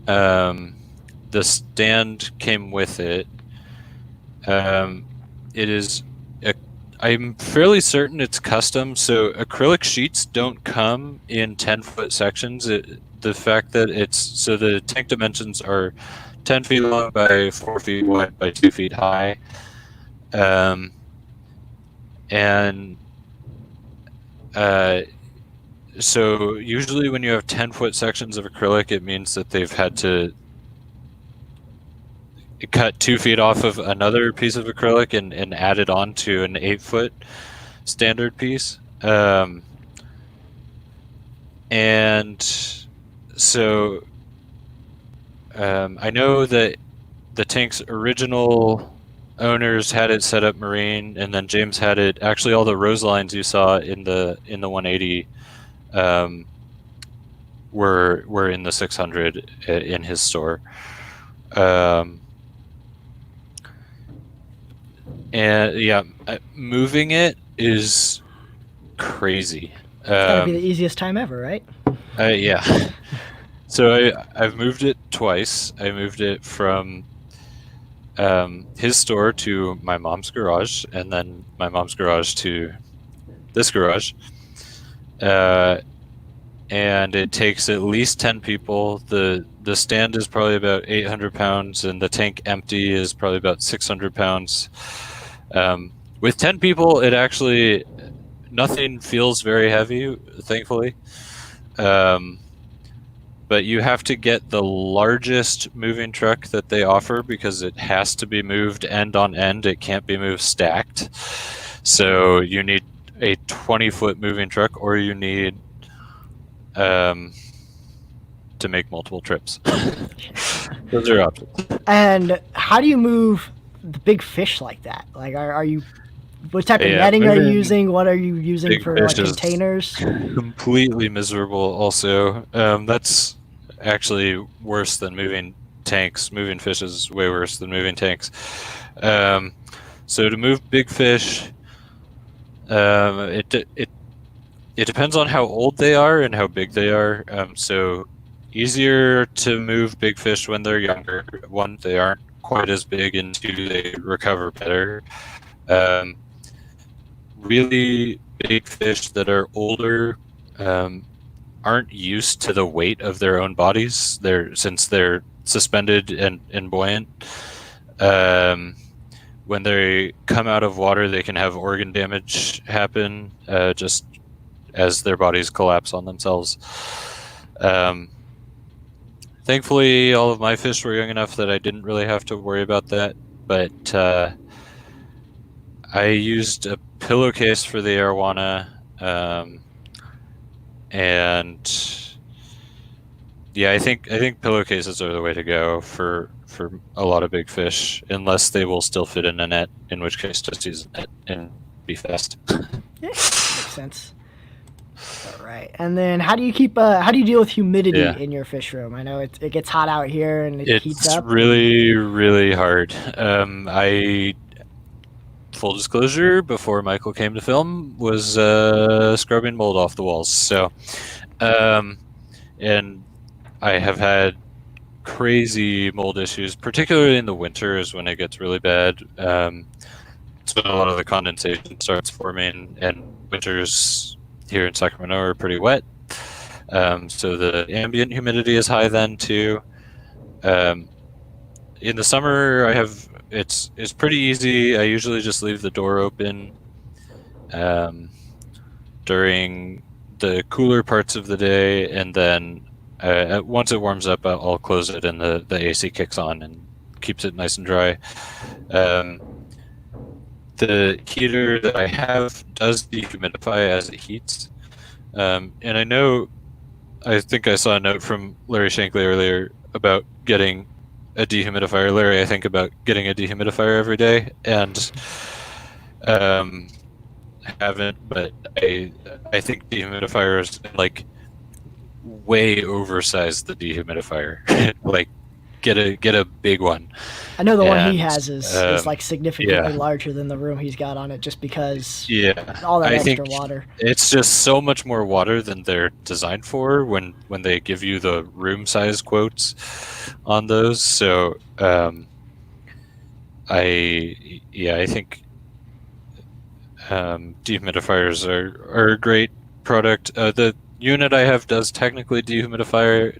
The stand came with it. It is I'm fairly certain it's custom, so acrylic sheets don't come in 10-foot sections. The fact that the tank dimensions are 10 feet long by 4 feet wide by 2 feet high. So usually when you have 10-foot sections of acrylic, it means that they've had to cut 2 feet off of another piece of acrylic and add it on to an 8-foot standard piece. And so I know that the tank's original owners had it set up marine, and then James had it. Actually, all the rose lines you saw in the 180 were in the 600 in his store. And yeah, moving it is crazy. It's gotta be the easiest time ever, right? Yeah. So I've moved it twice. I moved it from his store to my mom's garage, and then my mom's garage to this garage. And it takes at least 10 people. The stand is probably about 800 pounds, and the tank empty is probably about 600 pounds. With 10 people, nothing feels very heavy, thankfully. But you have to get the largest moving truck that they offer because it has to be moved end on end. It can't be moved stacked. So you need a 20-foot moving truck, or you need to make multiple trips. Those are options. And how do you move the big fish like that? Like, are you? What type of Yeah, netting are you moving using? What are you using big for fish is containers? Completely miserable. Also, that's actually worse than moving tanks. Moving fish is way worse than moving tanks. So to move big fish, it depends on how old they are and how big they are. So easier to move big fish when they're younger. One, they aren't quite as big, and two, they recover better. Really big fish that are older aren't used to the weight of their own bodies. Since they're suspended and buoyant. When they come out of water, they can have organ damage happen just as their bodies collapse on themselves. Thankfully, all of my fish were young enough that I didn't really have to worry about that, but I used a pillowcase for the arowana, and yeah, I think pillowcases are the way to go for a lot of big fish, unless they will still fit in a net, in which case just use a net and be fast. Yeah, makes sense. All right, and then how do you deal with humidity in your fish room? I know it gets hot out here and it heats up. It's really, really hard. Full disclosure, before Michael came to film, was scrubbing mold off the walls. So, and I have had crazy mold issues, particularly in the winter is when it gets really bad. It's when a lot of the condensation starts forming, and winters here in Sacramento are pretty wet. So the ambient humidity is high then too. In the summer, it's pretty easy. I usually just leave the door open during the cooler parts of the day, and then once it warms up, I'll close it and the AC kicks on and keeps it nice and dry. The heater that I have does dehumidify as it heats. And I think I saw a note from Larry Shankly earlier about getting a dehumidifier. Larry, I think about getting a dehumidifier every day, and I haven't, but I think dehumidifiers like way oversized the dehumidifier. Like get a big one. I know the one he has is like significantly larger than the room he's got on it, just because all that extra water. It's just so much more water than they're designed for when they give you the room size quotes on those. So I think dehumidifiers are a great product. The unit I have does technically dehumidify,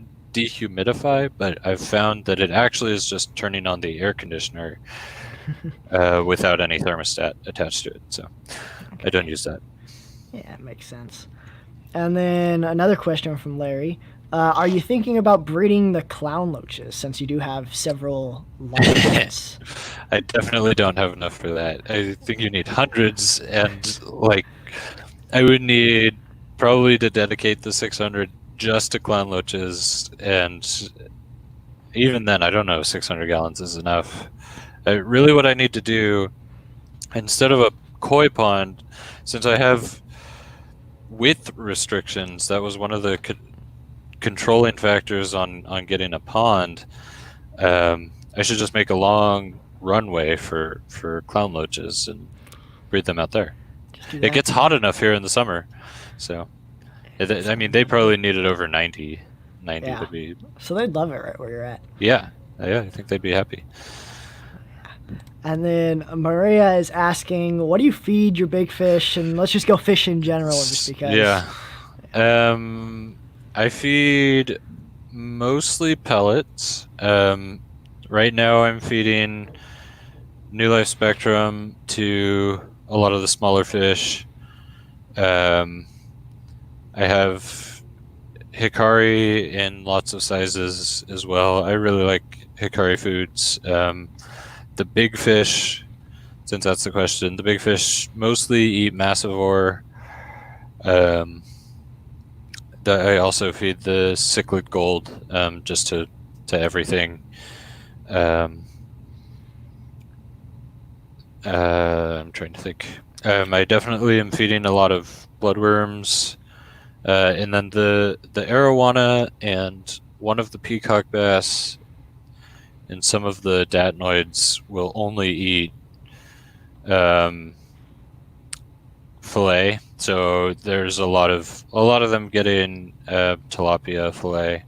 but I've found that it actually is just turning on the air conditioner without any thermostat attached to it. So I don't use that. Yeah, it makes sense. And then another question from Larry. Are you thinking about breeding the clown loaches, since you do have several large ones? I definitely don't have enough for that. I think you need hundreds, and like I would need probably to dedicate the 600 just to clown loaches, and even then I don't know if 600 gallons is enough. Really what I need to do, instead of a koi pond, since I have width restrictions, that was one of the controlling factors on getting a pond. I should just make a long runway for clown loaches and breed them out there. It gets hot enough here in the summer, so I mean, they probably need it over 90 to be. So they'd love it right where you're at. Yeah, I think they'd be happy. And then Maria is asking, what do you feed your big fish? And let's just go fish in general, just because. Yeah. I feed mostly pellets. Right now I'm feeding New Life Spectrum to a lot of the smaller fish. I have Hikari in lots of sizes as well. I really like Hikari foods. The big fish, since that's the question, the big fish mostly eat massivore. I also feed the cichlid gold just to everything. I'm trying to think. I definitely am feeding a lot of bloodworms. And then the arowana and one of the peacock bass and some of the Datnoids will only eat fillet. So there's a lot of them getting tilapia fillet,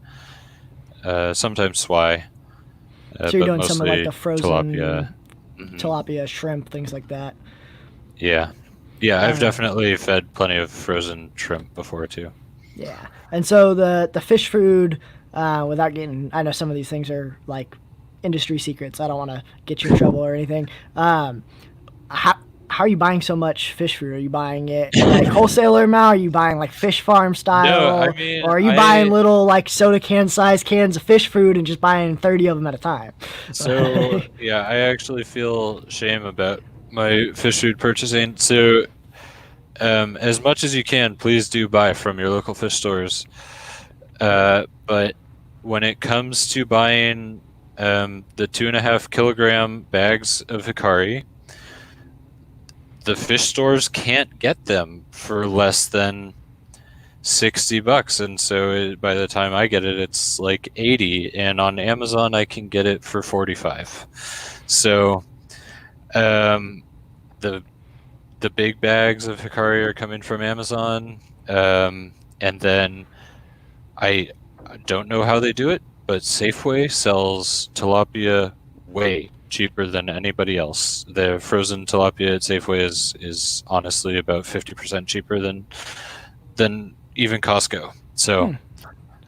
sometimes swai. So you're doing some of like the frozen tilapia, tilapia, shrimp, things like that. Yeah. I've definitely fed plenty of frozen shrimp before too. Yeah, and so the fish food without getting, I know some of these things are like industry secrets. I don't want to get you in trouble or anything. How are you buying so much fish food? Are you buying it like wholesaler amount? Are you buying like fish farm style? No, I mean, or are you buying little like soda can size cans of fish food and just buying 30 of them at a time? So yeah, I actually feel shame about my fish food purchasing. So as much as you can, please do buy from your local fish stores. But when it comes to buying the 2.5 kilogram bags of hikari, the fish stores can't get them for less than $60, and so by the time I get it, it's like 80, and on Amazon I can get it for 45. So the big bags of hikari are coming from Amazon, and then I don't know how they do it, but Safeway sells tilapia way cheaper than anybody else. The frozen tilapia at Safeway is honestly about 50% cheaper than even Costco. So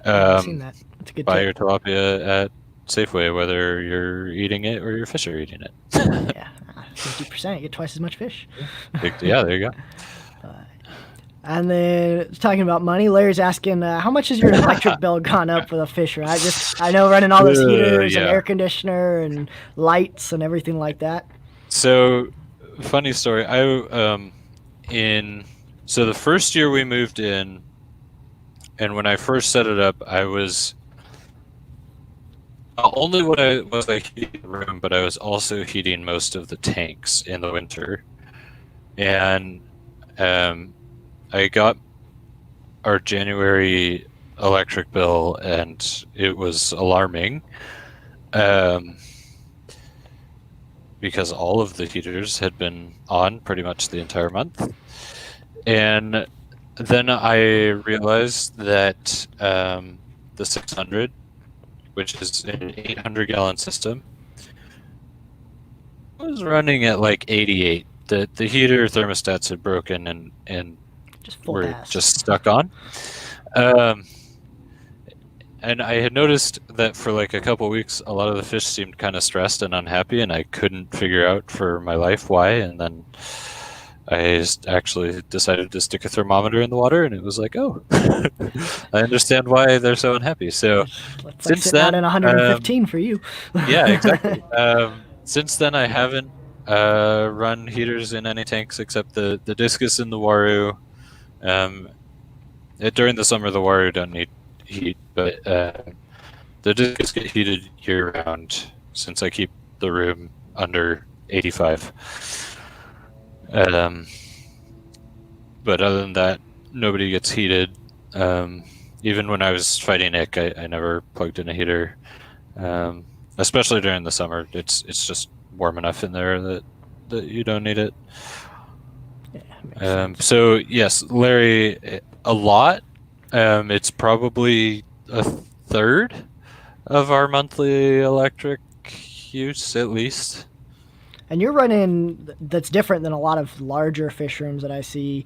I've seen that. It's a good buy tip. your tilapia at Safeway, whether you're eating it or your fish are eating it. Yeah, 50%, you get twice as much fish. Yeah, there you go. And then talking about money, Larry's asking, how much has your electric bill gone up with a fisher? I know running all those heaters and Yeah. air conditioner and lights and everything like that. So, funny story. So the first year we moved in, and when I first set it up, I was not only was I heating the room, but I was also heating most of the tanks in the winter, and I got our January electric bill, and it was alarming. Because all of the heaters had been on pretty much the entire month. And then I realized that the 600, which is an 800-gallon system, was running at like 88. The heater thermostats had broken and Just full were gas. just stuck on. And I had noticed that for like a couple weeks, a lot of the fish seemed kind of stressed and unhappy, and I couldn't figure out for my life why. And then I actually decided to stick a thermometer in the water, and it was like, oh, I understand why they're so unhappy. So It's like since sitting out then, in 115 for you. yeah, exactly. Since then, I haven't run heaters in any tanks except the discus and the waru. During the summer, the waru don't need heat, but the discs get heated year round since I keep the room under 85. But other than that, nobody gets heated. Even when I was fighting Ick, I never plugged in a heater. Especially during the summer, it's just warm enough in there that you don't need it. So yes, Larry, a lot. It's probably a third of our monthly electric use, at least. And you're running, that's different than a lot of larger fish rooms that I see.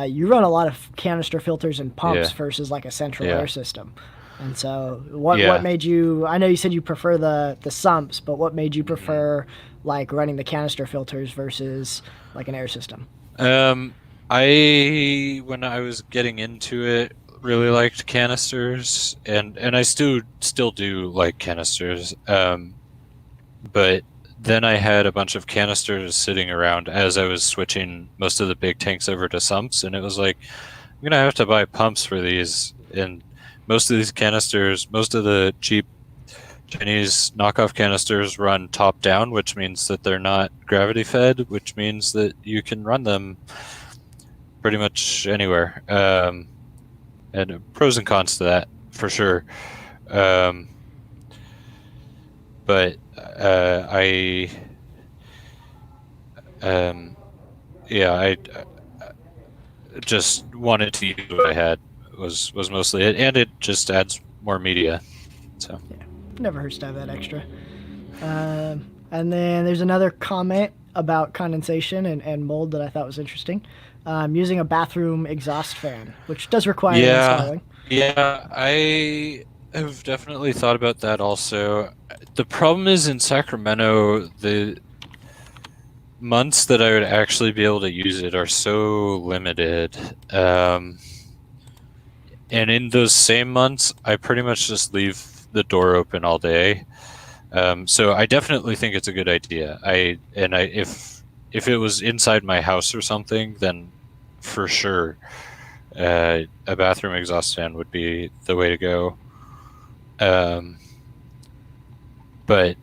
You run a lot of canister filters and pumps versus like a central air system. And so what made you, I know you said you prefer the sumps, but what made you prefer like running the canister filters versus like an air system? When I was getting into it, really liked canisters, and I still do like canisters. But then I had a bunch of canisters sitting around as I was switching most of the big tanks over to sumps, and it was like, I'm gonna have to buy pumps for these. And most of these canisters, most of the cheap Chinese knockoff canisters run top down, which means that they're not gravity fed, which means that you can run them pretty much anywhere. And pros and cons to that, for sure. But I just wanted to use what I had was mostly it, and it just adds more media. So never hurts to have that extra. And then there's another comment about condensation and mold that I thought was interesting. Using a bathroom exhaust fan, which does require installing. Yeah, I I've definitely thought about that also. The problem is in Sacramento, the months that I would actually be able to use it are so limited. And in those same months, I pretty much just leave the door open all day. So I definitely think it's a good idea. If it was inside my house or something, then for sure, a bathroom exhaust fan would be the way to go. But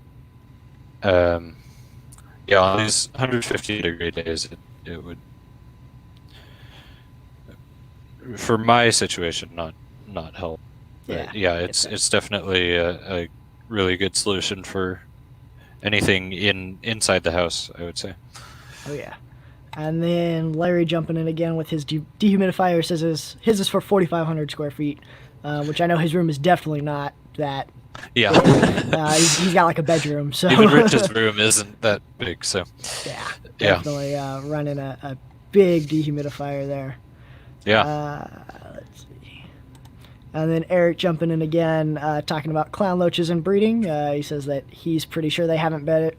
yeah, on these 150-degree days, it would, for my situation, not help. But yeah, it's definitely a really good solution for anything inside the house, I would say. Oh yeah. And then Larry jumping in again with his dehumidifier. Says his is for 4,500 square feet, which I know his room is definitely not that. Yeah. He's got like a bedroom. So even Rich's room isn't that big, so yeah, definitely running a big dehumidifier there. Yeah. Let's see. And then Eric jumping in again, talking about clown loaches and breeding. He says that he's pretty sure they haven't been,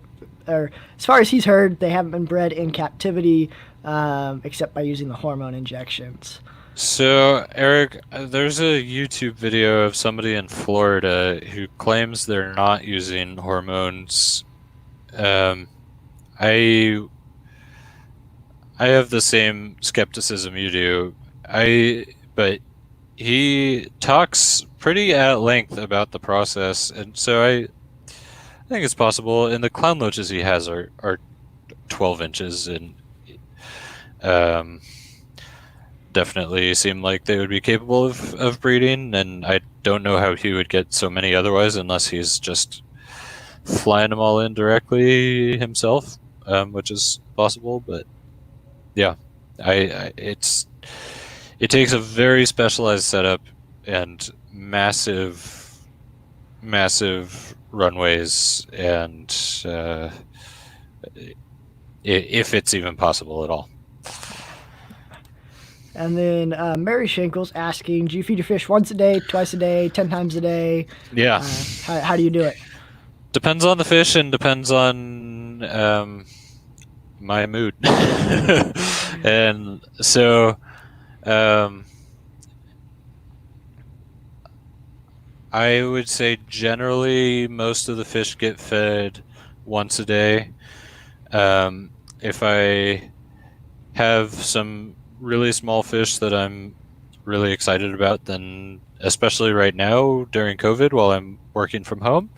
or as far as he's heard, they haven't been bred in captivity, except by using the hormone injections. So, Eric, there's a YouTube video of somebody in Florida who claims they're not using hormones. I have the same skepticism you do. But he talks pretty at length about the process, and so I think it's possible. And the clown loaches he has are 12 inches, and definitely seem like they would be capable of breeding. And I don't know how he would get so many otherwise, unless he's just flying them all in directly himself, which is possible. But yeah, it takes a very specialized setup and massive runways, and if it's even possible at all. And then Mary Shankle's asking, do you feed your fish once a day, twice a day, 10 times a day? Yeah. How do you do it? Depends on the fish and depends on my mood. And so I would say generally most of the fish get fed once a day. If I have some really small fish that I'm really excited about, then especially right now during COVID while I'm working from home,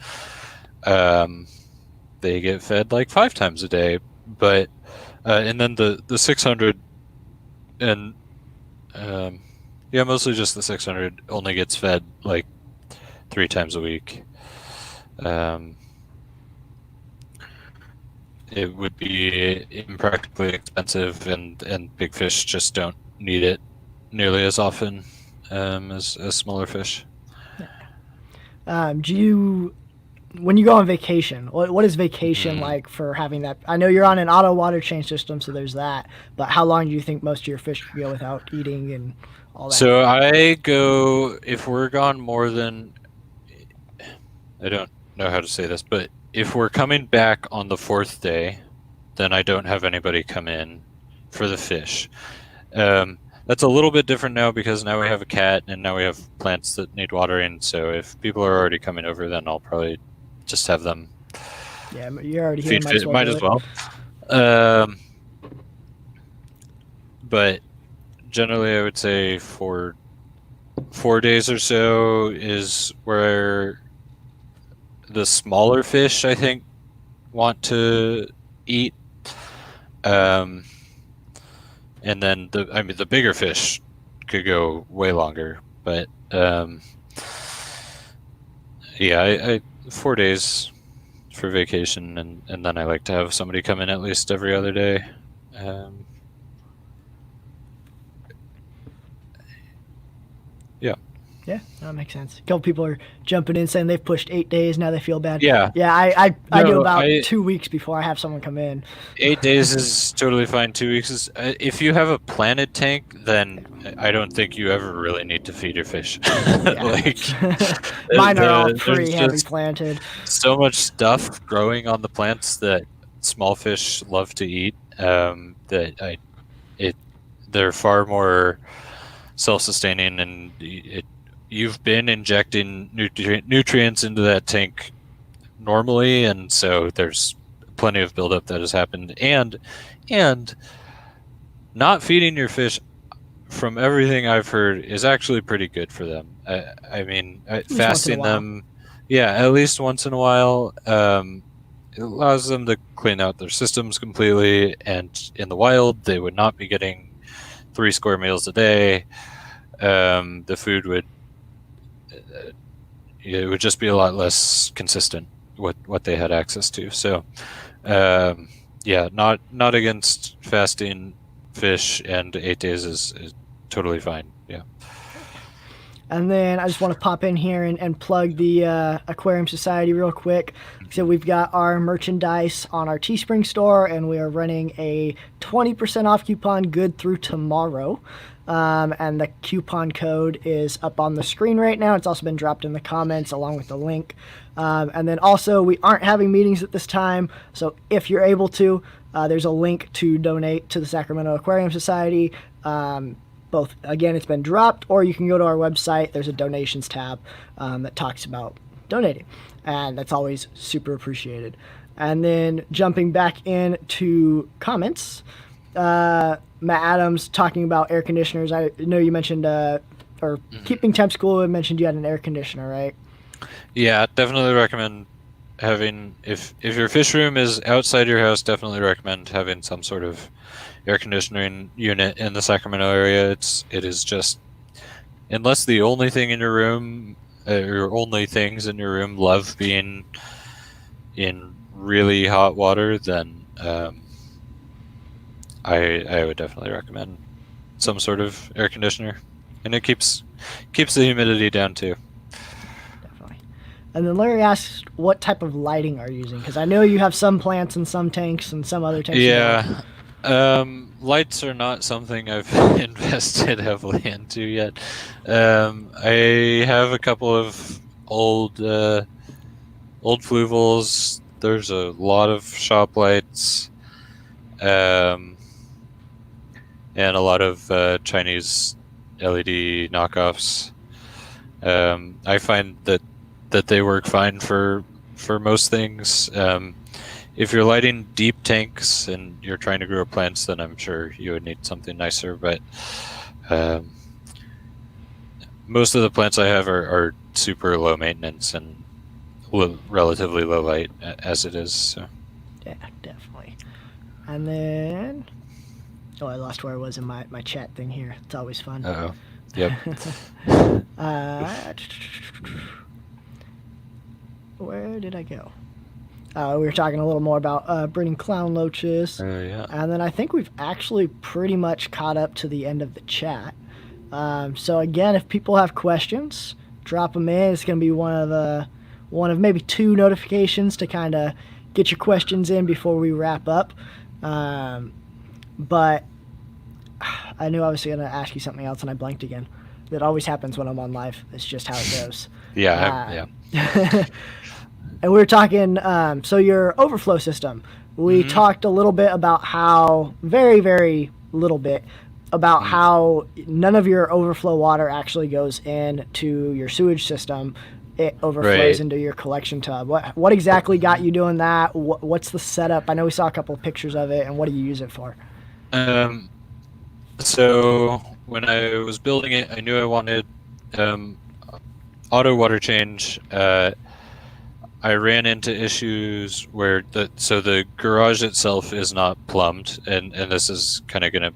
they get fed like 5 times a day. But and then the 600 and mostly just the 600 only gets fed like 3 times a week. It would be impractically expensive, and big fish just don't need it nearly as often as smaller fish. When you go on vacation, what is vacation like for having that? I know you're on an auto water change system, so there's that. But how long do you think most of your fish can go without eating and all that? So I go, if we're gone more than, I don't know how to say this, but if we're coming back on the 4th day, then I don't have anybody come in for the fish. That's a little bit different now because now we have a cat and now we have plants that need watering. So if people are already coming over, then I'll probably just have them. Yeah, you're already here. Might as well. But generally, I would say for 4 days or so is where the smaller fish, I think, want to eat. And then the bigger fish could go way longer. But yeah, 4 days for vacation, and then I like to have somebody come in at least every other day. Yeah. Yeah, that makes sense. A couple people are jumping in saying they've pushed 8 days. Now they feel bad. Yeah. Yeah, I do No, about 2 weeks before I have someone come in. 8 days is totally fine. 2 weeks is. If you have a planted tank, then I don't think you ever really need to feed your fish. Like Mine are all there's pretty heavy just planted. so much stuff growing on the plants that small fish love to eat. They're far more self-sustaining, and you've been injecting nutrients into that tank normally, and so there's plenty of buildup that has happened. And not feeding your fish, from everything I've heard, is actually pretty good for them. I mean, fasting them, at least once in a while, it allows them to clean out their systems completely. And in the wild, they would not be getting 3 square meals a day. The food would it would just be a lot less consistent what they had access to. So not against fasting fish, and 8 days is totally fine. Yeah. And then I just want to pop in here and plug the Aquarium Society real quick. So we've got our merchandise on our Teespring store, and we are running a 20% off coupon good through tomorrow. And the coupon code is up on the screen right now. It's also been dropped in the comments along with the link. And then also, we aren't having meetings at this time, so if you're able to, there's a link to donate to the Sacramento Aquarium Society. Both, again, it's been dropped, or you can go to our website. There's a donations tab that talks about donating, and that's always super appreciated. And then jumping back into comments, Matt Adams talking about air conditioners. I know you mentioned, keeping temps cool, I mentioned you had an air conditioner, right? Yeah, definitely recommend having, if your fish room is outside your house, definitely recommend having some sort of air conditioning unit in the Sacramento area. It is just, unless the only thing in your room, or only things in your room love being in really hot water, then I would definitely recommend some sort of air conditioner, and it keeps the humidity down too. Definitely. And then Larry asks, what type of lighting are you using? Because I know you have some plants and some tanks and some other tanks. Yeah. Lights are not something I've invested heavily into yet. I have a couple of old fluvels. There's a lot of shop lights, and a lot of Chinese LED knockoffs. I find that they work fine for most things. If you're lighting deep tanks and you're trying to grow plants, then I'm sure you would need something nicer. But most of the plants I have are super low maintenance and relatively low light as it is. So. Yeah, definitely. And then, I lost where I was in my chat thing here. It's always fun. Uh-oh. Yep. Where did I go? We were talking a little more about breeding clown loaches. Oh, yeah. And then I think we've actually pretty much caught up to the end of the chat. So again, if people have questions, drop them in. It's going to be one of maybe 2 notifications to kind of get your questions in before we wrap up. But I knew I was going to ask you something else, and I blanked again. That always happens when I'm on live. It's just how it goes. Yeah. And we were talking, so your overflow system. We talked a little bit about how, very, very little bit, about how none of your overflow water actually goes into your sewage system. It overflows into your collection tub. What exactly got you doing that? What's the setup? I know we saw a couple of pictures of it, and what do you use it for? So when I was building it, I knew I wanted auto water change. I ran into issues where the garage itself is not plumbed, and this is kind of going to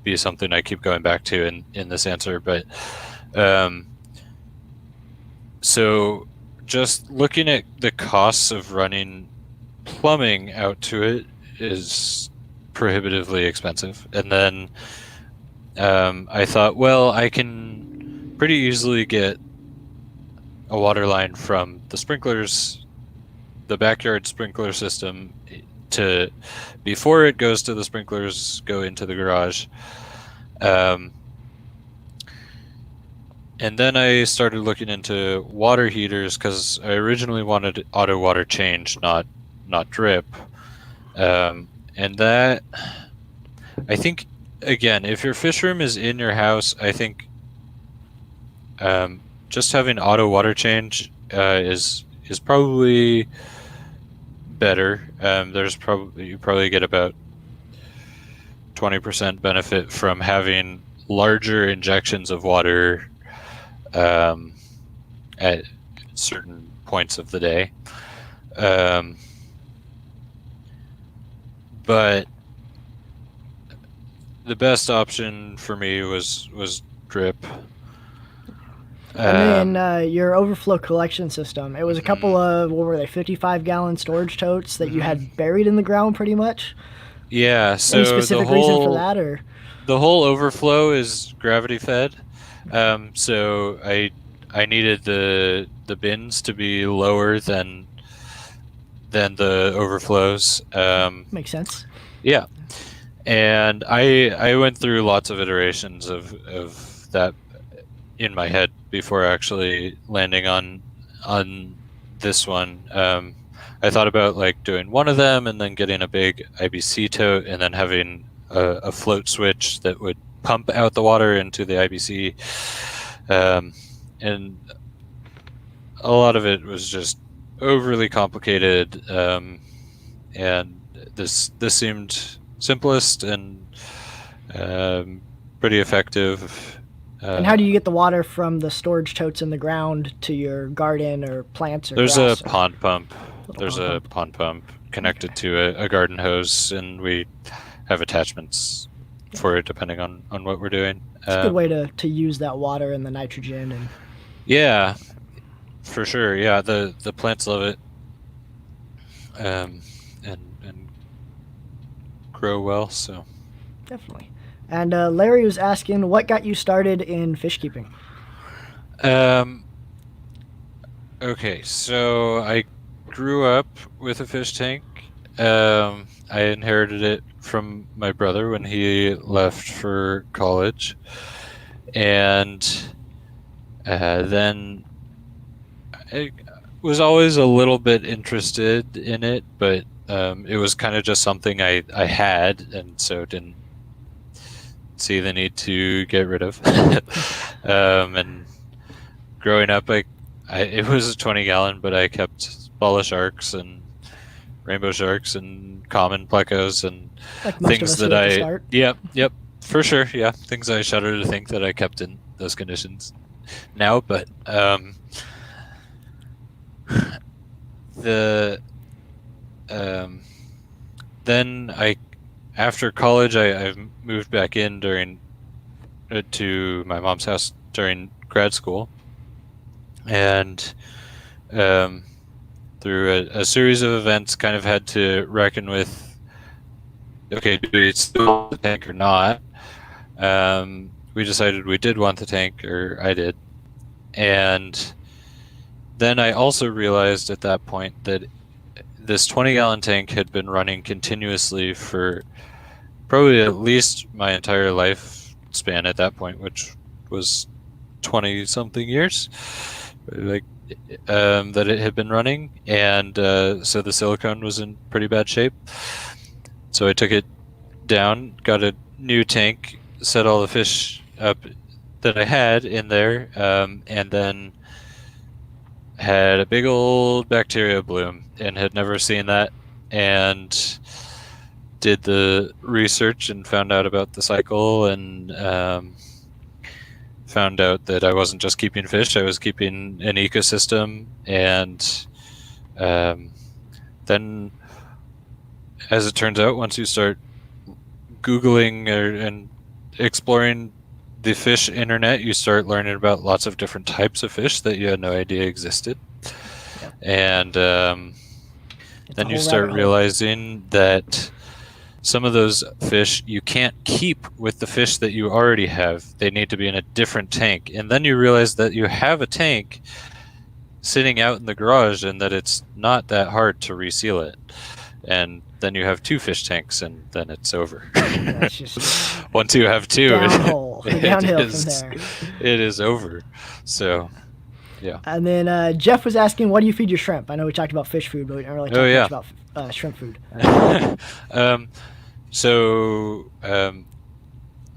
be something I keep going back to in this answer. But so just looking at the costs of running plumbing out to it is prohibitively expensive. And then I thought, well, I can pretty easily get a water line from the sprinklers, the backyard sprinkler system, to before it goes to the sprinklers, go into the garage. And then I started looking into water heaters because I originally wanted auto water change, not drip. And that, I think, again, if your fish room is in your house, I think just having auto water change is probably better. You probably get about 20% benefit from having larger injections of water at certain points of the day. But the best option for me was drip. And then your overflow collection system. It was a couple of, what were they, 55-gallon storage totes that you had buried in the ground pretty much? Yeah, so any specific reason for that, or? The whole overflow is gravity fed. So I needed the bins to be lower than the overflows. Makes sense. Yeah, and I went through lots of iterations of that in my head before actually landing on this one. I thought about like doing one of them and then getting a big IBC tote and then having a float switch that would pump out the water into the IBC. And a lot of it was just overly complicated. And this seemed simplest and pretty effective. And how do you get the water from the storage totes in the ground to your garden or plants or There's grass a pond pump. There's pond a pond pump connected to a garden hose, and we have attachments for it depending on what we're doing. It's a good way to use that water and the nitrogen. And yeah, for sure. Yeah, the plants love it, and grow well. So definitely. And Larry was asking, what got you started in fish keeping? Okay, so I grew up with a fish tank. I inherited it from my brother when he left for college. And then I was always a little bit interested in it, but it was kind of just something I had, and so didn't see the need to get rid of. And growing up, it was a 20-gallon, but I kept bala sharks and rainbow sharks and common plecos and like things that at the start. Yep, for sure. Yeah, things I shudder to think that I kept in those conditions now, but then after college, I moved back in to my mom's house during grad school, and through a series of events, kind of had to reckon with, okay, do we still want the tank or not? We decided we did want the tank, or I did, and then I also realized at that point that this 20-gallon tank had been running continuously for probably at least my entire lifespan at that point, which was 20-something years, like that it had been running, and so the silicone was in pretty bad shape. So I took it down, got a new tank, set all the fish up that I had in there, and then had a big old bacteria bloom and had never seen that, and did the research and found out about the cycle, and found out that I wasn't just keeping fish, I was keeping an ecosystem. And then, as it turns out, once you start Googling and exploring the fish internet, you start learning about lots of different types of fish that you had no idea existed. And then you start realizing that some of those fish you can't keep with the fish that you already have. They need to be in a different tank. And then you realize that you have a tank sitting out in the garage and that it's not that hard to reseal it. And then you have 2 fish tanks, and then it's over. That's just Once you have 2, downhill from is, there. it is over. So, yeah. And then Jeff was asking, what do you feed your shrimp? I know we talked about fish food, but we didn't really talk much about shrimp food.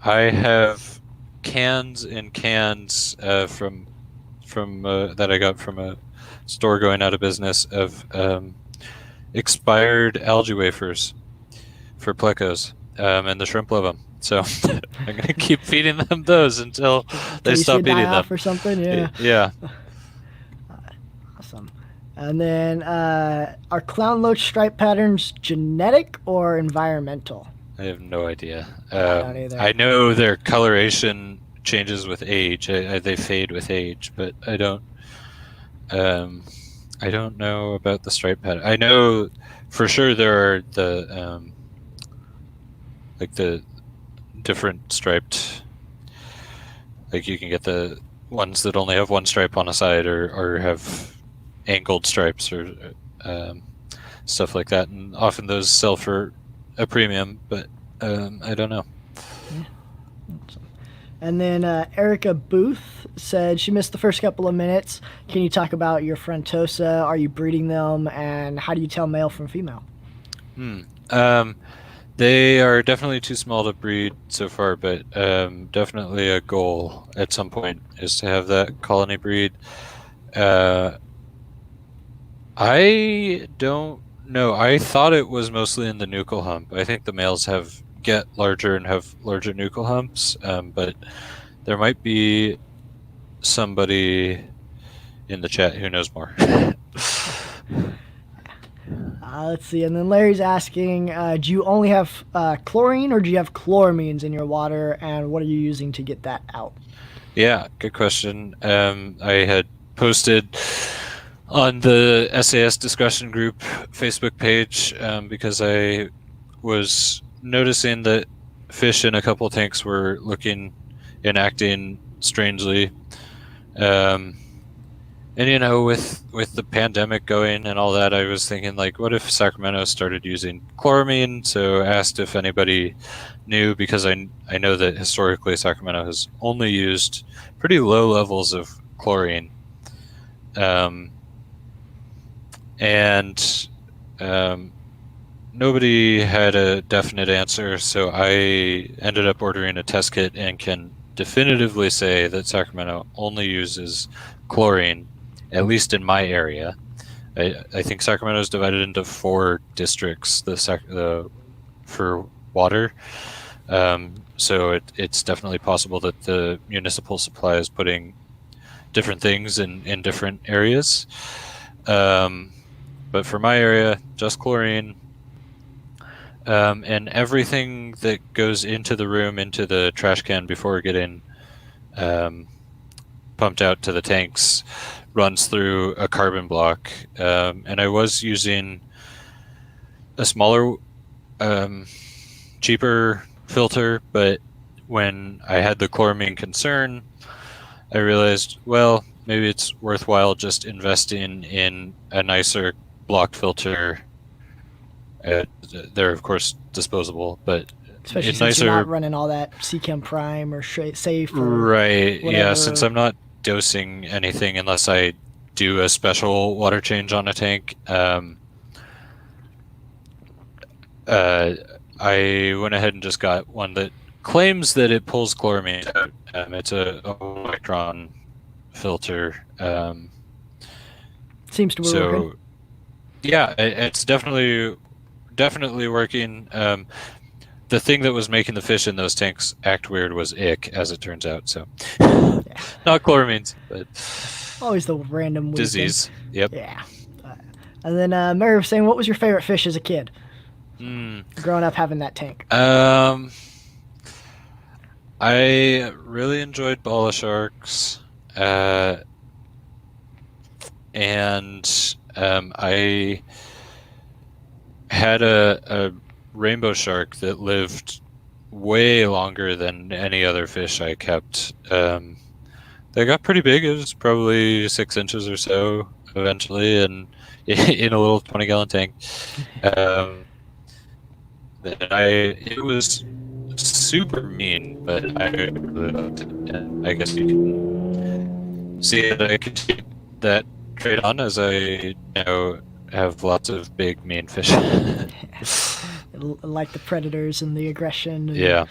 I have cans and cans from that I got from a store going out of business of expired algae wafers for plecos, and the shrimp love them. So I'm gonna keep feeding them those until they stop eating them or something. Yeah. Yeah. Awesome. And then are clown loach stripe patterns genetic or environmental? I have no idea. I don't either. I know their coloration changes with age. They fade with age, but I don't know about the stripe pattern. I know for sure there are the like the different striped, like you can get the ones that only have one stripe on a side or have angled stripes or stuff like that, and often those sell for a premium, but I don't know. Yeah. And then Erica Booth said she missed the first couple of minutes. Can you talk about your Frontosa? Are you breeding them, and how do you tell male from female? They are definitely too small to breed so far, but definitely a goal at some point is to have that colony breed. I don't know. I thought it was mostly in the nuchal hump. I think the males get larger and have larger nuchal humps, but there might be somebody in the chat who knows more. Let's see. And then Larry's asking, do you only have chlorine or do you have chloramines in your water, and what are you using to get that out? Yeah, good question. I had posted on the SAS discussion group Facebook page because I was noticing that fish in a couple of tanks were looking and acting strangely. And you know, with the pandemic going and all that, I was thinking, like, what if Sacramento started using chloramine? So I asked if anybody knew, because I know that historically Sacramento has only used pretty low levels of chlorine. Nobody had a definite answer, so I ended up ordering a test kit and can definitively say that Sacramento only uses chlorine, at least in my area. I think Sacramento is divided into 4 districts for water. So it's definitely possible that the municipal supply is putting different things in different areas. But for my area, just chlorine. And everything that goes into the room, into the trash can before getting pumped out to the tanks, runs through a carbon block. And I was using a smaller, cheaper filter, but when I had the chloramine concern, I realized, well, maybe it's worthwhile just investing in a nicer block filter. They're of course disposable, but especially since you're not running all that Seachem Prime or Safe. Or right. whatever. Yeah. Since I'm not dosing anything unless I do a special water change on a tank, I went ahead and just got one that claims that it pulls chloramine out. It's a electron filter. Seems to be working. Yeah, it's definitely working. The thing that was making the fish in those tanks act weird was ick, as it turns out. So, not chloramines, but always the random weird disease. thing. Yep. Yeah. And then Mary was saying, what was your favorite fish as a kid? Growing up having that tank. I really enjoyed bala sharks, and I had a rainbow shark that lived way longer than any other fish I kept. They got pretty big. It was probably 6 inches or so eventually, and in a little 20-gallon tank. It was super mean, but I really loved it. And I guess you can see that I continue that trade on as I now have lots of big mean fish. Like the predators and the aggression. And, Yeah.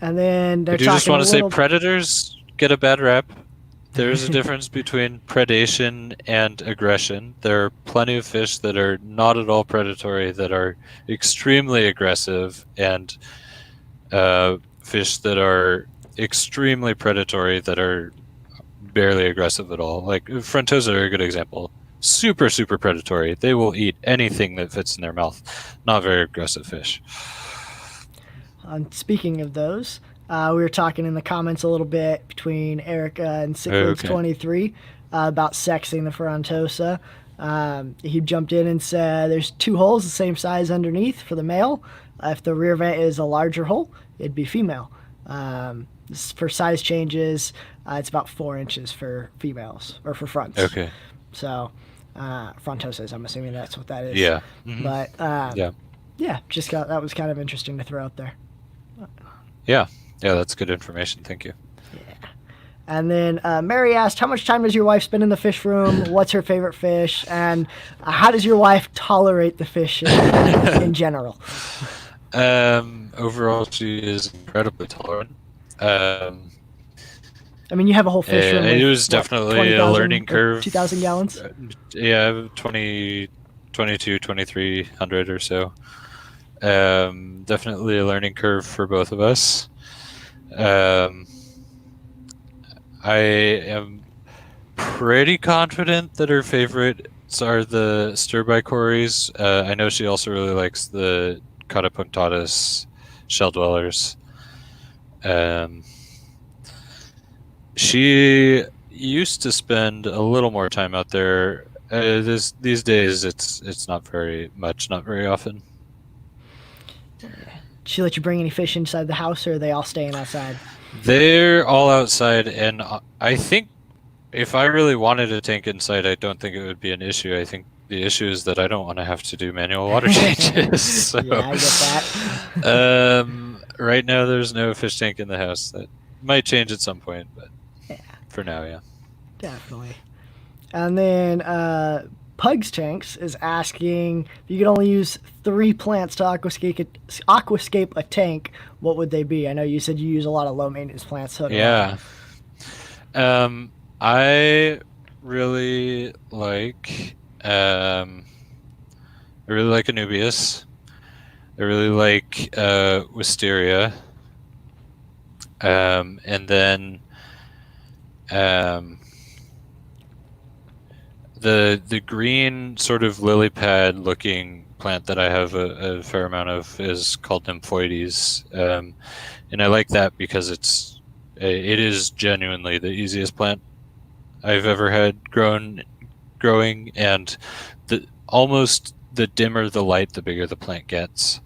And then they're I do talking just want a to say little... predators get a bad rap. There is a difference between predation and aggression. There are plenty of fish that are not at all predatory that are extremely aggressive, and fish that are extremely predatory that are barely aggressive at all. Like frontosa are a good example. Super, super predatory. They will eat anything that fits in their mouth. Not very aggressive fish. Speaking of those, we were talking in the comments a little bit between Erica and cichlids23 about sexing the frontosa. He jumped in and said there's 2 holes the same size underneath for the male. If the rear vent is a larger hole, it'd be female. For size changes, it's about 4 inches for females, or for fronts. Okay. So, frontosas, I'm assuming that's what that is. Yeah. Mm-hmm. But, yeah, that was kind of interesting to throw out there. Yeah, that's good information. Thank you. Yeah. And then Mary asked, how much time does your wife spend in the fish room? What's her favorite fish? And how does your wife tolerate the fish in general? Overall, she is incredibly tolerant. I mean, you have a whole fish room. It was definitely a learning curve. 2,000 gallons? Yeah, 2,300 or so. Definitely a learning curve for both of us. I am pretty confident that her favorites are the stir-by-cories. I know she also really likes the Cauda shell dwellers. She used to spend a little more time out there. These days, it's not very much, not very often. Did she let you bring any fish inside the house, or are they all staying outside? They're all outside, and I think if I really wanted a tank inside, I don't think it would be an issue. I think the issue is that I don't want to have to do manual water changes. So, yeah, I get that. Right now, there's no fish tank in the house. That might change at some point, but for now, yeah. Definitely. And then Pugs Tanks is asking if you could only use 3 plants to aquascape a tank, what would they be? I know you said you use a lot of low maintenance plants. So yeah. I really like Anubias. I really like Wisteria. And then the green sort of lily pad looking plant that I have a fair amount of is called Nymphoides, and I like that because it is genuinely the easiest plant I've ever had growing, and almost the dimmer the light, the bigger the plant gets,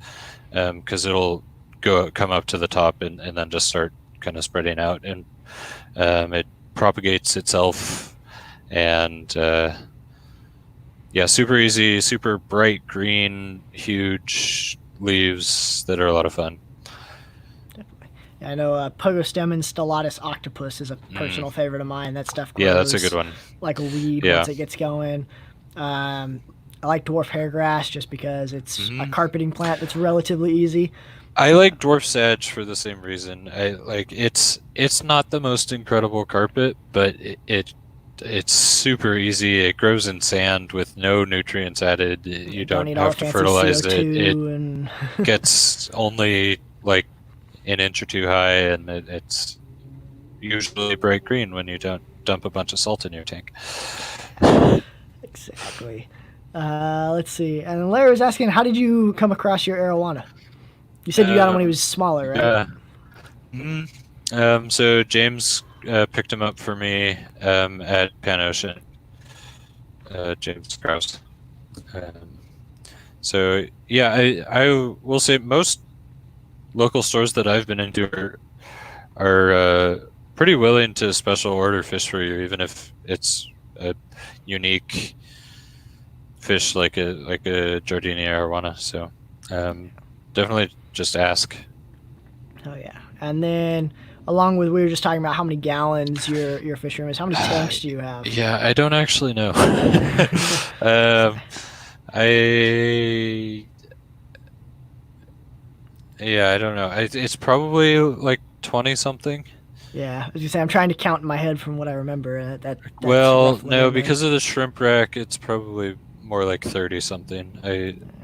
because it'll come up to the top and then just start kind of spreading out, and it propagates itself. And super easy, super bright green, huge leaves that are a lot of fun. Definitely. Yeah, I know Pogostemon stellatus octopus is a personal favorite of mine. That stuff grows that's a good one. Like a weed once it gets going. I like dwarf hairgrass just because it's a carpeting plant that's relatively easy. I like dwarf sage for the same reason. It's not the most incredible carpet, but it's super easy. It grows in sand with no nutrients added. You don't have to fertilize it. It gets only like an inch or 2 high, and it's usually bright green when you don't dump a bunch of salt in your tank. Exactly. Let's see. And Larry was asking, how did you come across your arowana? You said you got him when he was smaller, right? So James picked him up for me at Pan Ocean. James Krause. So yeah, I will say most local stores that I've been into are pretty willing to special order fish for you, even if it's a unique fish like a Giardini arowana. So definitely just ask. Oh yeah. And then along with, we were just talking about how many gallons your fish room is. How many tanks do you have? Yeah, I don't actually know. I don't know. It's probably like 20 something. Yeah, as you say, I'm trying to count in my head from what I remember. That's Well, roughly no, in there. because of the shrimp rack, it's probably more like 30 something.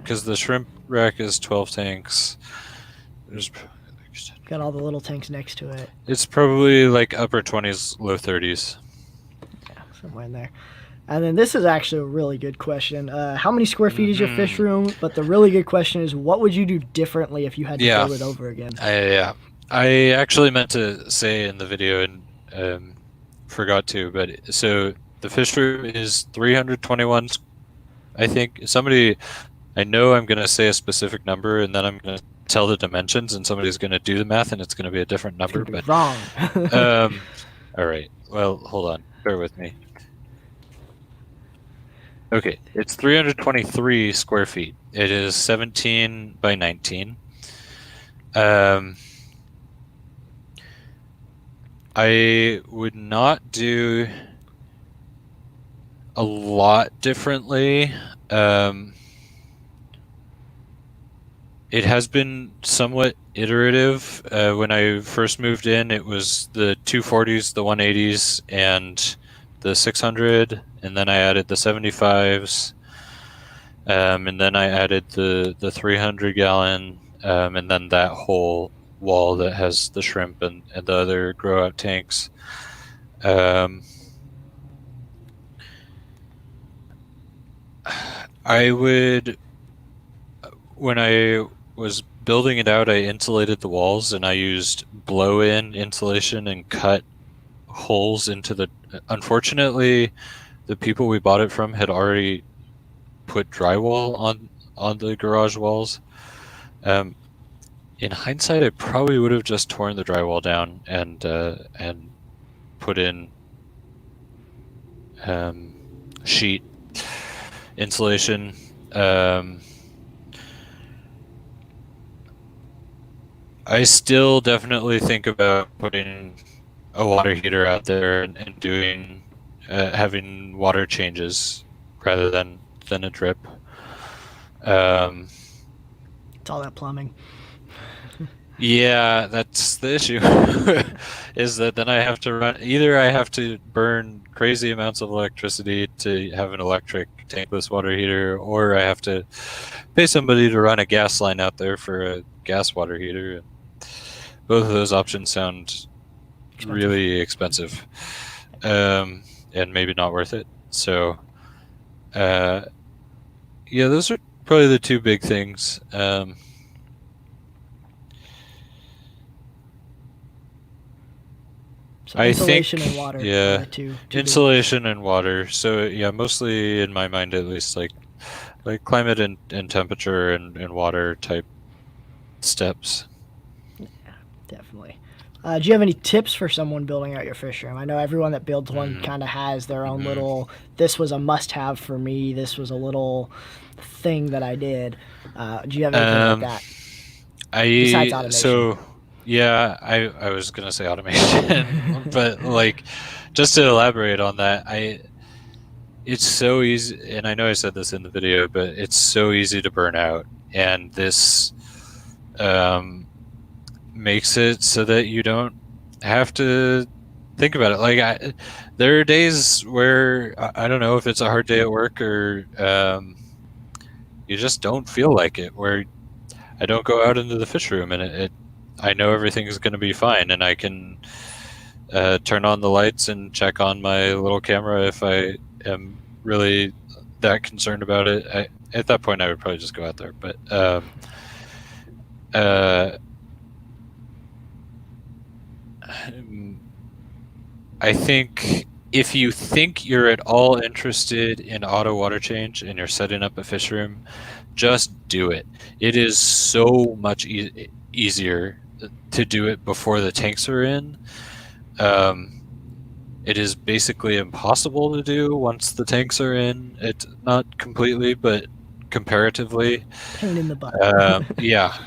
Because the shrimp rack is 12 tanks. There's Got all the little tanks next to it. It's probably like upper 20s, low 30s. Yeah, somewhere in there. And then this is actually a really good question. How many square feet is your fish room? But the really good question is, what would you do differently if you had to build it over again? I actually meant to say in the video and forgot to, but so the fish room is 321. I think I know I'm going to say a specific number and then I'm going to tell the dimensions and somebody's going to do the math and it's going to be a different number. But wrong. All right. Well, hold on. Bear with me. Okay, it's 323 square feet. It is 17 by 19. I would not do a lot differently. It has been somewhat iterative. When I first moved in, it was the 240s, the 180s, and the 600, and then I added the 75s, and then I added the 300 gallon, and then that whole wall that has the shrimp and the other grow out tanks. I would, when I was building it out, I insulated the walls and I used blow-in insulation and cut holes into the. Unfortunately, the people we bought it from had already put drywall on the garage walls. In hindsight, I probably would have just torn the drywall down and put in sheet insulation. I still definitely think about putting a water heater out there and doing having water changes rather than a drip. It's all that plumbing. Yeah, that's the issue. Is that then I have to run, either I have to burn crazy amounts of electricity to have an electric tankless water heater, or I have to pay somebody to run a gas line out there for a gas water heater. Both of those options sound really expensive, and maybe not worth it. So, yeah, those are probably the two big things. So insulation and water. Yeah, two insulation and water. So yeah, mostly in my mind at least, like climate and temperature and water type steps. Yeah, definitely. Do you have any tips for someone building out your fish room? I know everyone that builds one kind of has their own little, this was a must-have for me, this was a little thing that I did. Do you have anything like that? Besides automation. So, yeah, I was going to say automation, but like, just to elaborate on that, it's so easy, and I know I said this in the video, but it's so easy to burn out, and this makes it so that you don't have to think about it. Like, there are days where I don't know if it's a hard day at work or you just don't feel like it, where I don't go out into the fish room and I know everything is going to be fine, and I can turn on the lights and check on my little camera if I am really that concerned about it. At that point, I would probably just go out there. But I think if you think you're at all interested in auto water change and you're setting up a fish room, just do it. It is so much easier to do it before the tanks are in. It is basically impossible to do once the tanks are in. It's not completely, but comparatively. Pain in the butt. Yeah.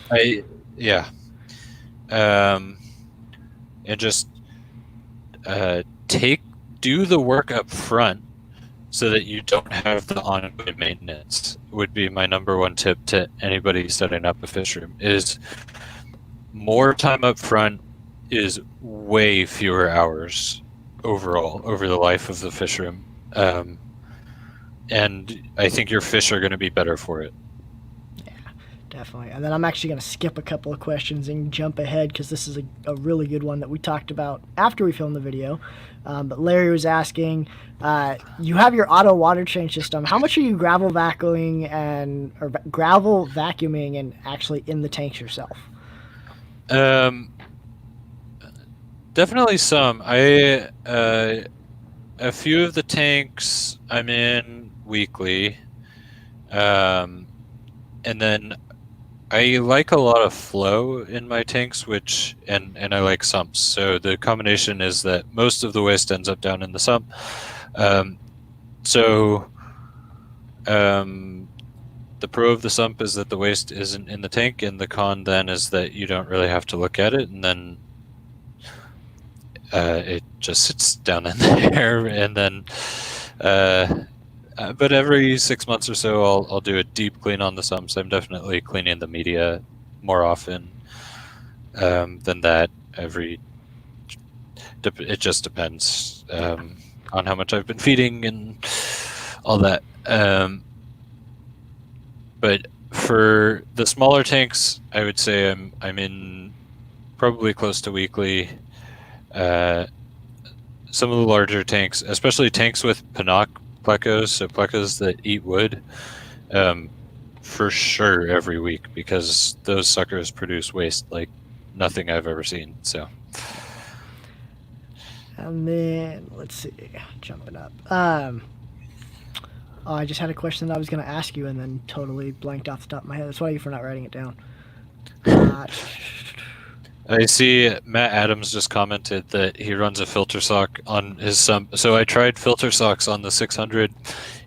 And just do the work up front so that you don't have the ongoing maintenance would be my number one tip to anybody setting up a fish room. Is more time up front is way fewer hours overall over the life of the fish room. And I think your fish are going to be better for it. Definitely. And then I'm actually going to skip a couple of questions and jump ahead because this is a really good one that we talked about after we filmed the video. But Larry was asking, you have your auto water change system. How much are you gravel vacuuming and actually in the tanks yourself? Definitely some. A few of the tanks I'm in weekly. And then I like a lot of flow in my tanks, and I like sumps. So the combination is that most of the waste ends up down in the sump. The pro of the sump is that the waste isn't in the tank, and the con then is that you don't really have to look at it, and then it just sits down in there. And then but every 6 months or so, I'll do a deep clean on the sumps. I'm definitely cleaning the media more often than that. It just depends on how much I've been feeding and all that. But for the smaller tanks, I would say I'm in probably close to weekly. Some of the larger tanks, especially tanks with plecos, so plecos that eat wood, for sure every week, because those suckers produce waste like nothing I've ever seen. So, and then let's see, jumping up. I just had a question that I was going to ask you and then totally blanked off the top of my head. That's why you for not writing it down. I see Matt Adams just commented that he runs a filter sock on his sump. So I tried filter socks on the 600,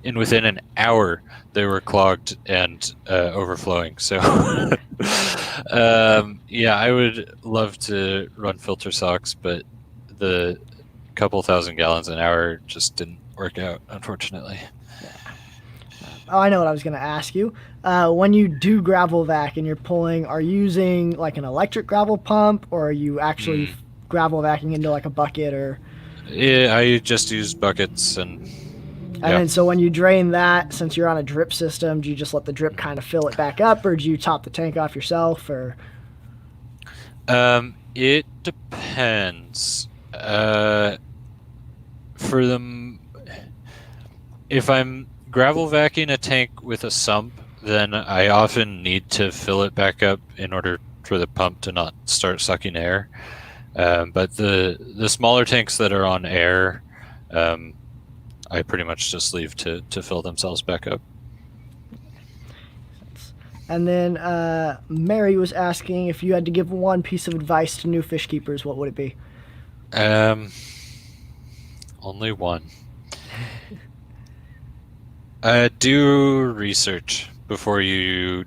and within an hour they were clogged and overflowing. So yeah, I would love to run filter socks, but the couple thousand gallons an hour just didn't work out, unfortunately. Oh, I know what I was going to ask you. When you do gravel vac and you're pulling, are you using like an electric gravel pump, or are you actually gravel vacuuming into like a bucket? Or yeah, I just use buckets and then so when you drain that, since you're on a drip system, do you just let the drip kind of fill it back up, or do you top the tank off yourself? Or it depends. For them, if I'm gravel vacuuming a tank with a sump, then I often need to fill it back up in order for the pump to not start sucking air. But the smaller tanks that are on air, I pretty much just leave to fill themselves back up. And then Mary was asking, if you had to give one piece of advice to new fish keepers, what would it be? Only one. Do research before you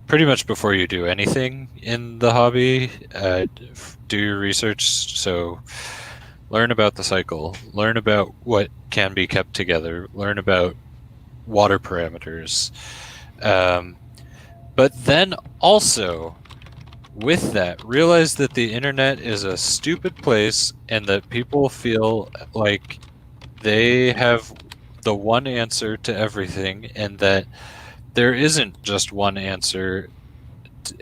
do anything in the hobby. Do your research. So learn about the cycle, learn about what can be kept together, learn about water parameters. But then also, with that, realize that the internet is a stupid place and that people feel like they have the one answer to everything, and that there isn't just one answer,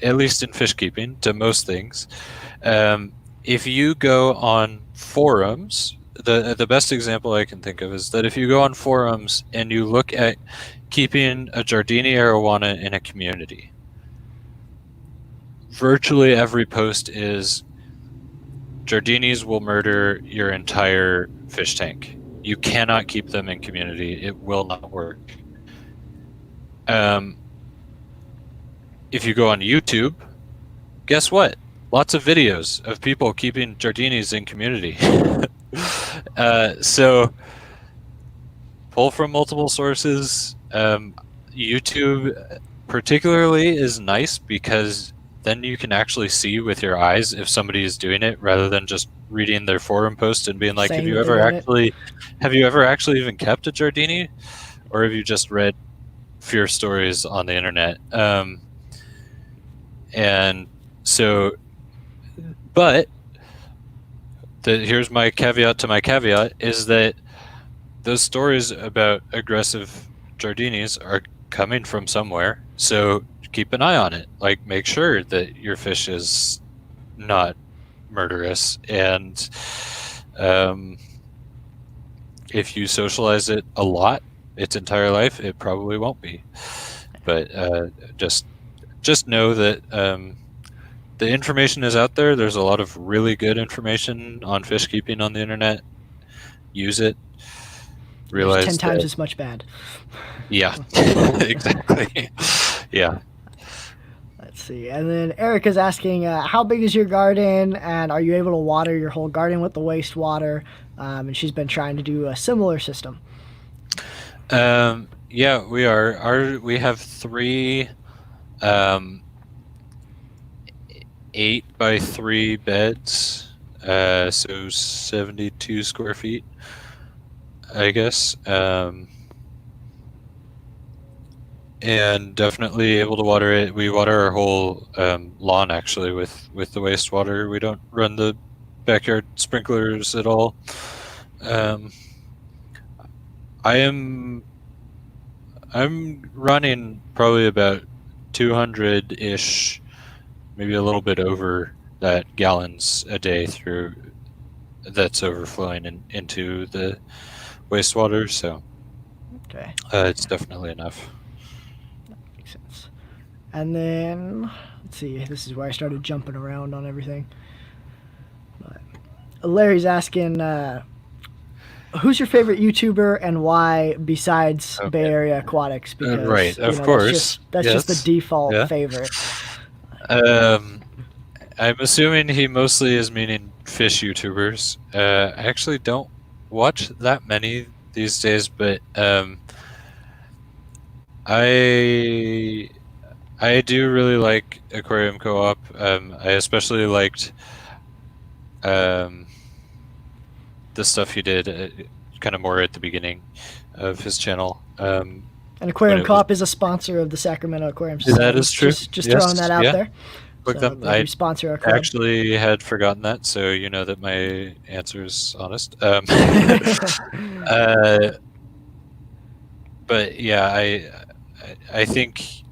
at least in fish keeping, to most things. If you go on forums, the best example I can think of is that if you go on forums and you look at keeping a Giardini arowana in a community, virtually every post is Jardinis will murder your entire fish tank. You cannot keep them in community. It will not work. If you go on YouTube, guess what? Lots of videos of people keeping Jardinis in community. So pull from multiple sources. YouTube particularly is nice because then you can actually see with your eyes if somebody is doing it rather than just reading their forum post and being like, Saying have you that ever they're doing actually even kept a Jardini? Or have you just read fear stories on the internet? And so, but here's my caveat to my caveat is that those stories about aggressive Jardinis are coming from somewhere. So keep an eye on it. Like, make sure that your fish is not murderous. And if you socialize it a lot, its entire life, it probably won't be. But just know that the information is out there. There's a lot of really good information on fish keeping on the internet. Use it. Realize 10 times that, as much bad. yeah, exactly. Yeah. Let's see. And then Eric is asking, how big is your garden, and are you able to water your whole garden with the wastewater? And she's been trying to do a similar system. Yeah, we are. We have 3 8x3 beds, so 72 square feet, I guess. And definitely able to water it. We water our whole lawn actually with the wastewater. We don't run the backyard sprinklers at all. I'm running probably about 200-ish, maybe a little bit over that gallons a day through that's overflowing into the wastewater. So Okay. It's definitely enough. That makes sense. And then, let's see, this is where I started jumping around on everything. But Larry's asking, who's your favorite YouTuber and why besides Okay. Bay Area Aquatics? Because, right, you of know, course. That's just the Yes. default Yeah. favorite. I'm assuming he mostly is meaning fish YouTubers. I actually don't watch that many these days, but I do really like Aquarium Co-op. I especially liked the stuff he did kind of more at the beginning of his channel. And Aquarium when it Co-op is a sponsor of the Sacramento Aquarium Society. That is true. Just Yes. throwing that out Yeah. there. Click So them. they do sponsor our club. Actually had forgotten that, so you know that my answer is honest. But yeah, I think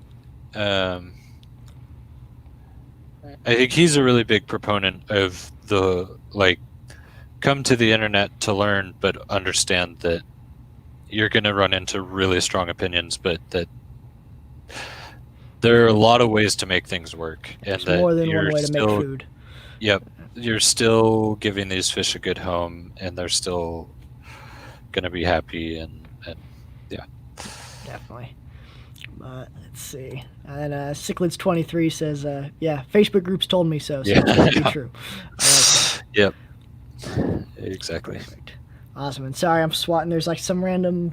he's a really big proponent of the come to the internet to learn, but understand that you're going to run into really strong opinions, but that there are a lot of ways to make things work, and There's that more than you're one way to still, make food. Yep, you're still giving these fish a good home, and they're still going to be happy, and yeah. Definitely. Let's see. And cichlids 23 says, yeah, Facebook groups told me so, so Yeah. it's gotta be true. I like that. Yep. Exactly. Perfect. Awesome. And sorry, I'm swatting. There's like some random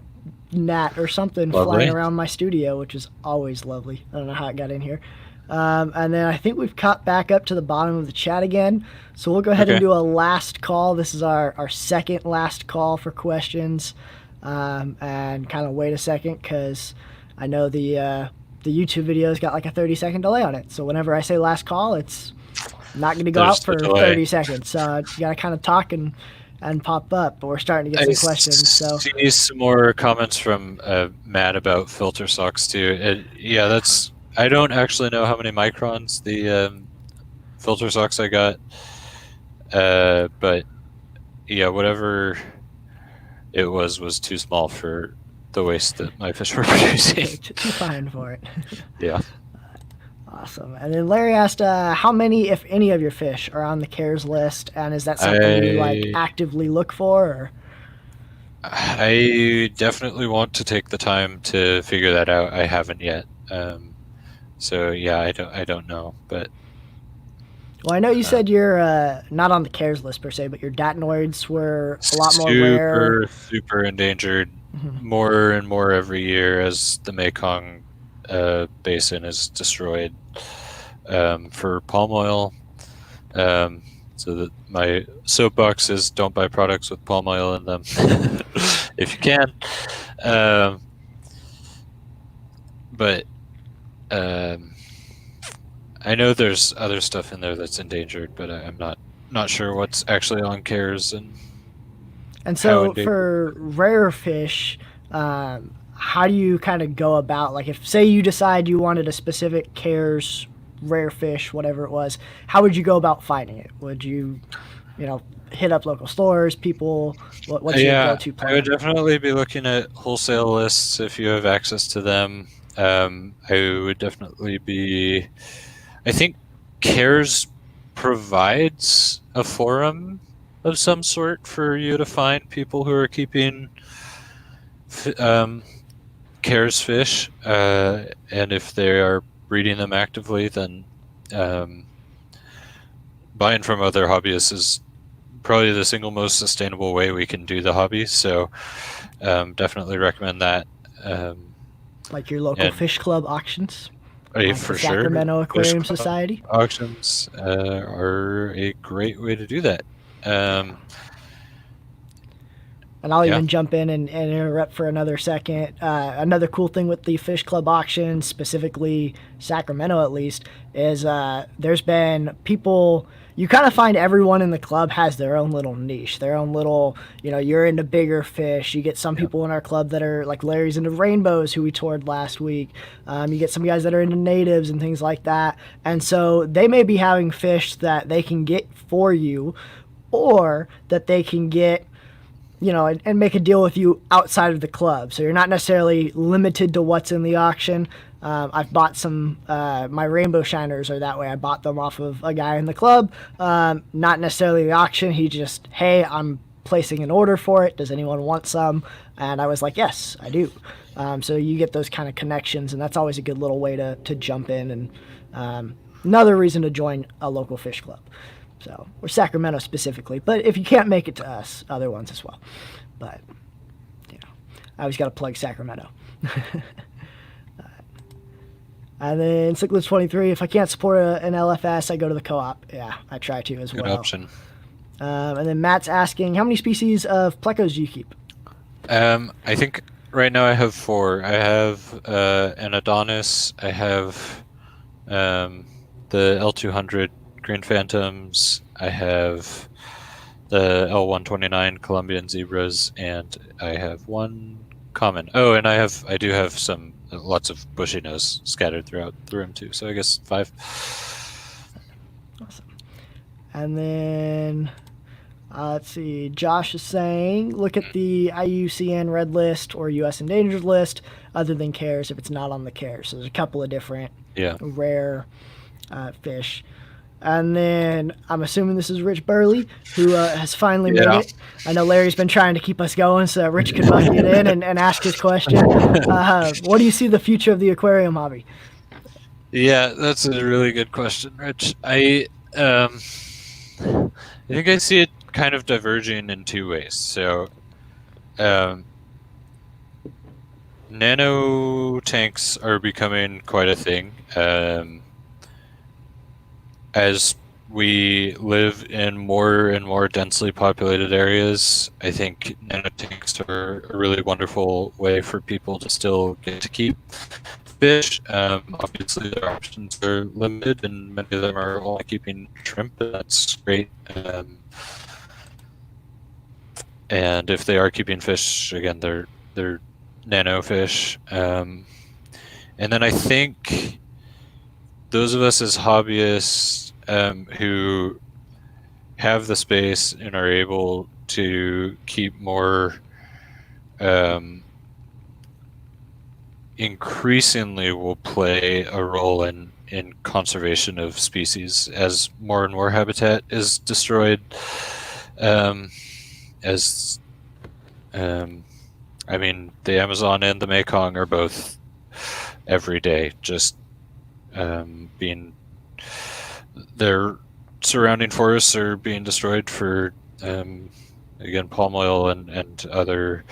gnat or something Lovely. flying around my studio, which is always lovely. I don't know how it got in here. And then I think we've caught back up to the bottom of the chat again. So we'll go ahead and Okay. do a last call. This is our second last call for questions. And kind of wait a second because I know the YouTube video's got like a 30-second delay on it. So whenever I say last call, it's not going to go There's out for the delay. 30 seconds. So you got to kind of talk and pop up. But we're starting to get some questions. So see some more comments from Matt about filter socks too. Yeah, that's. I don't actually know how many microns the filter socks I got, but yeah, whatever it was too small for the waste that my fish were producing. too fine for it. Yeah. Awesome. And then Larry asked, how many, if any, of your fish are on the CARES list, and is that something you like actively look for? Or? I definitely want to take the time to figure that out. I haven't yet. So yeah, I don't know, but. Well, I know you said you're not on the CARES list per se, but your Datnoids were a lot more rare. Super endangered, more and more every year as the Mekong basin is destroyed for palm oil. So that my soapbox is don't buy products with palm oil in them if you can. But I know there's other stuff in there that's endangered, but I'm not sure what's actually on CARES and so for rare fish, how do you kind of go about, like, if say you decide you wanted a specific CARES rare fish, whatever it was, how would you go about finding it? Would you hit up local stores, people? What's your go-to plan? I would definitely be looking at wholesale lists if you have access to them. I would definitely be. I think CARES provides a forum of some sort for you to find people who are keeping CARES fish, and if they are breeding them actively, then buying from other hobbyists is probably the single most sustainable way we can do the hobby. So definitely recommend that. Like your local fish club auctions? For sure. Sacramento Aquarium Society? Auctions are a great way to do that. And I'll even jump in and interrupt for another second. Another cool thing with the Fish Club auctions, specifically Sacramento at least, is there's been people, you kind of find everyone in the club has their own little niche, their own little, you're into bigger fish. You get some people in our club that are, like Larry's into rainbows, who we toured last week. You get some guys that are into natives and things like that. And so they may be having fish that they can get for you, or that they can get and make a deal with you outside of the club. So you're not necessarily limited to what's in the auction. I've bought some, my rainbow shiners are that way. I bought them off of a guy in the club, not necessarily the auction. He just, hey, I'm placing an order for it. Does anyone want some? And I was like, yes, I do. So you get those kind of connections, and that's always a good little way to jump in, and another reason to join a local fish club. So, or Sacramento specifically, but if you can't make it to us, other ones as well. But, I always got to plug Sacramento. And then Cichlids 23, if I can't support an LFS, I go to the co-op. Yeah, I try to as well. Good option. And then Matt's asking, how many species of plecos do you keep? I think right now I have 4. I have an Adonis. I have the L200 Green Phantoms. I have the L129 Colombian Zebras, and I have 1 common. Oh, and I do have lots of bushy nose scattered throughout the room too. So I guess 5. Awesome. And then let's see. Josh is saying, look at the IUCN Red List or U.S. Endangered List, other than CARES if it's not on the CARES. So there's a couple of different rare fish. And then I'm assuming this is Rich Burley, who has finally made it. I know Larry's been trying to keep us going so that Rich can get in and ask his question. What do you see the future of the aquarium hobby? Yeah, that's a really good question, Rich. I think I see it kind of diverging in 2 ways. So nano tanks are becoming quite a thing. As we live in more and more densely populated areas, I think nanotanks are a really wonderful way for people to still get to keep fish. Obviously, their options are limited, and many of them are only keeping shrimp, and that's great. And if they are keeping fish, again, they're nano fish. And then I think those of us as hobbyists who have the space and are able to keep more, increasingly will play a role in in conservation of species as more and more habitat is destroyed. I mean, the Amazon and the Mekong are both every day just being, their surrounding forests are being destroyed for, again, palm oil and other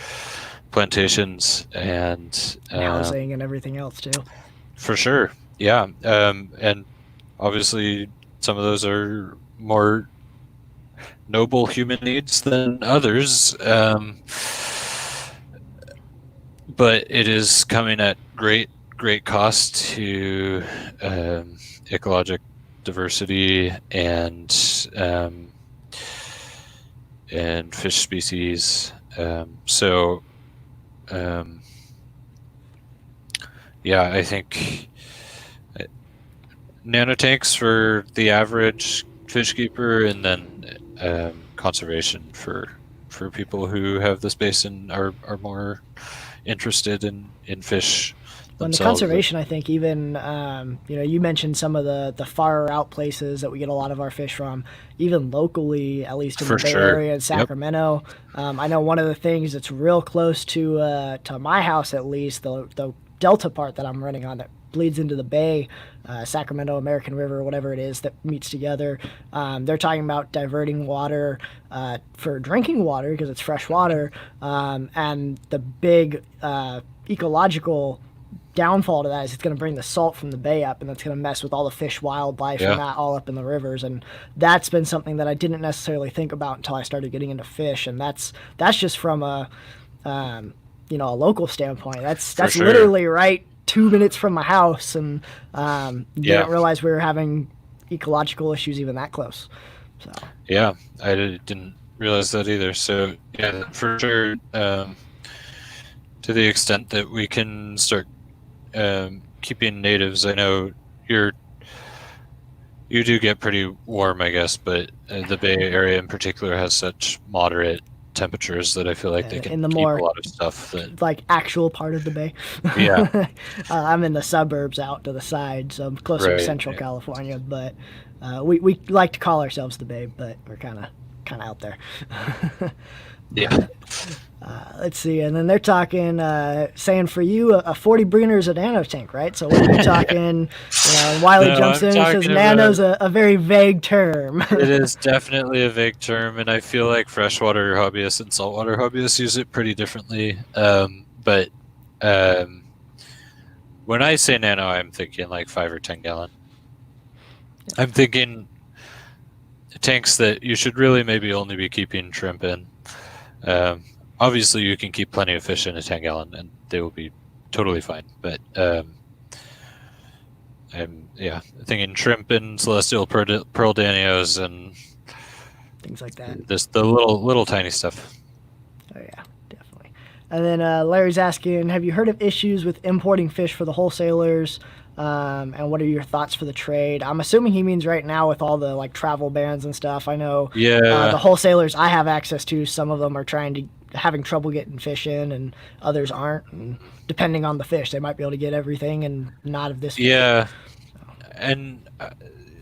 plantations and housing and everything else too. For sure, yeah, and obviously some of those are more noble human needs than others, but it is coming at great cost to ecologic diversity and fish species. Yeah, I think nanotanks for the average fish keeper, and then conservation for people who have the space and are more interested in fish Well, the themselves. conservation, I think, even you mentioned some of the far out places that we get a lot of our fish from, even locally, at least in For the Bay sure. Area and Sacramento. I know one of the things that's real close to my house, at least, the delta part that I'm running on that bleeds into the bay, Sacramento, American River, whatever it is that meets together. They're talking about diverting water for drinking water because it's fresh water, and the big ecological downfall to that is it's going to bring the salt from the bay up, and that's going to mess with all the fish wildlife and that all up in the rivers. And that's been something that I didn't necessarily think about until I started getting into fish, and that's just from a a local standpoint. That's sure. literally right 2 minutes from my house, and didn't realize we were having ecological issues even that close. So yeah, I didn't realize that either. So yeah, for sure, to the extent that we can start keeping natives. I know you do get pretty warm, I guess, but the Bay Area in particular has such moderate temperatures that I feel like they can in the keep more a lot of stuff that, like, actual part of the bay. Yeah. I'm in the suburbs out to the side, so I'm closer to Right, Central right. California, but we like to call ourselves the Bay, but we're kind of out there. yeah. Let's see, and then they're talking, saying for you, a 40 Breener is a nano tank, right? So what are you talking? And Wiley No, jumps I'm in and says talking nano's a very vague term. It is definitely a vague term, and I feel like freshwater hobbyists and saltwater hobbyists use it pretty differently. But when I say nano, I'm thinking like 5 or 10 gallon. I'm thinking tanks that you should really maybe only be keeping shrimp in. Obviously, you can keep plenty of fish in a 10 gallon, and they will be totally fine. But I'm thinking shrimp and celestial pearl danios and Things like that. the little tiny stuff. Oh yeah, definitely. And then Larry's asking, have you heard of issues with importing fish for the wholesalers? And what are your thoughts for the trade? I'm assuming he means right now with all the like travel bans and stuff. I know the wholesalers I have access to, some of them are having trouble getting fish in, and others aren't. And depending on the fish, they might be able to get everything and not of this fish. Yeah, and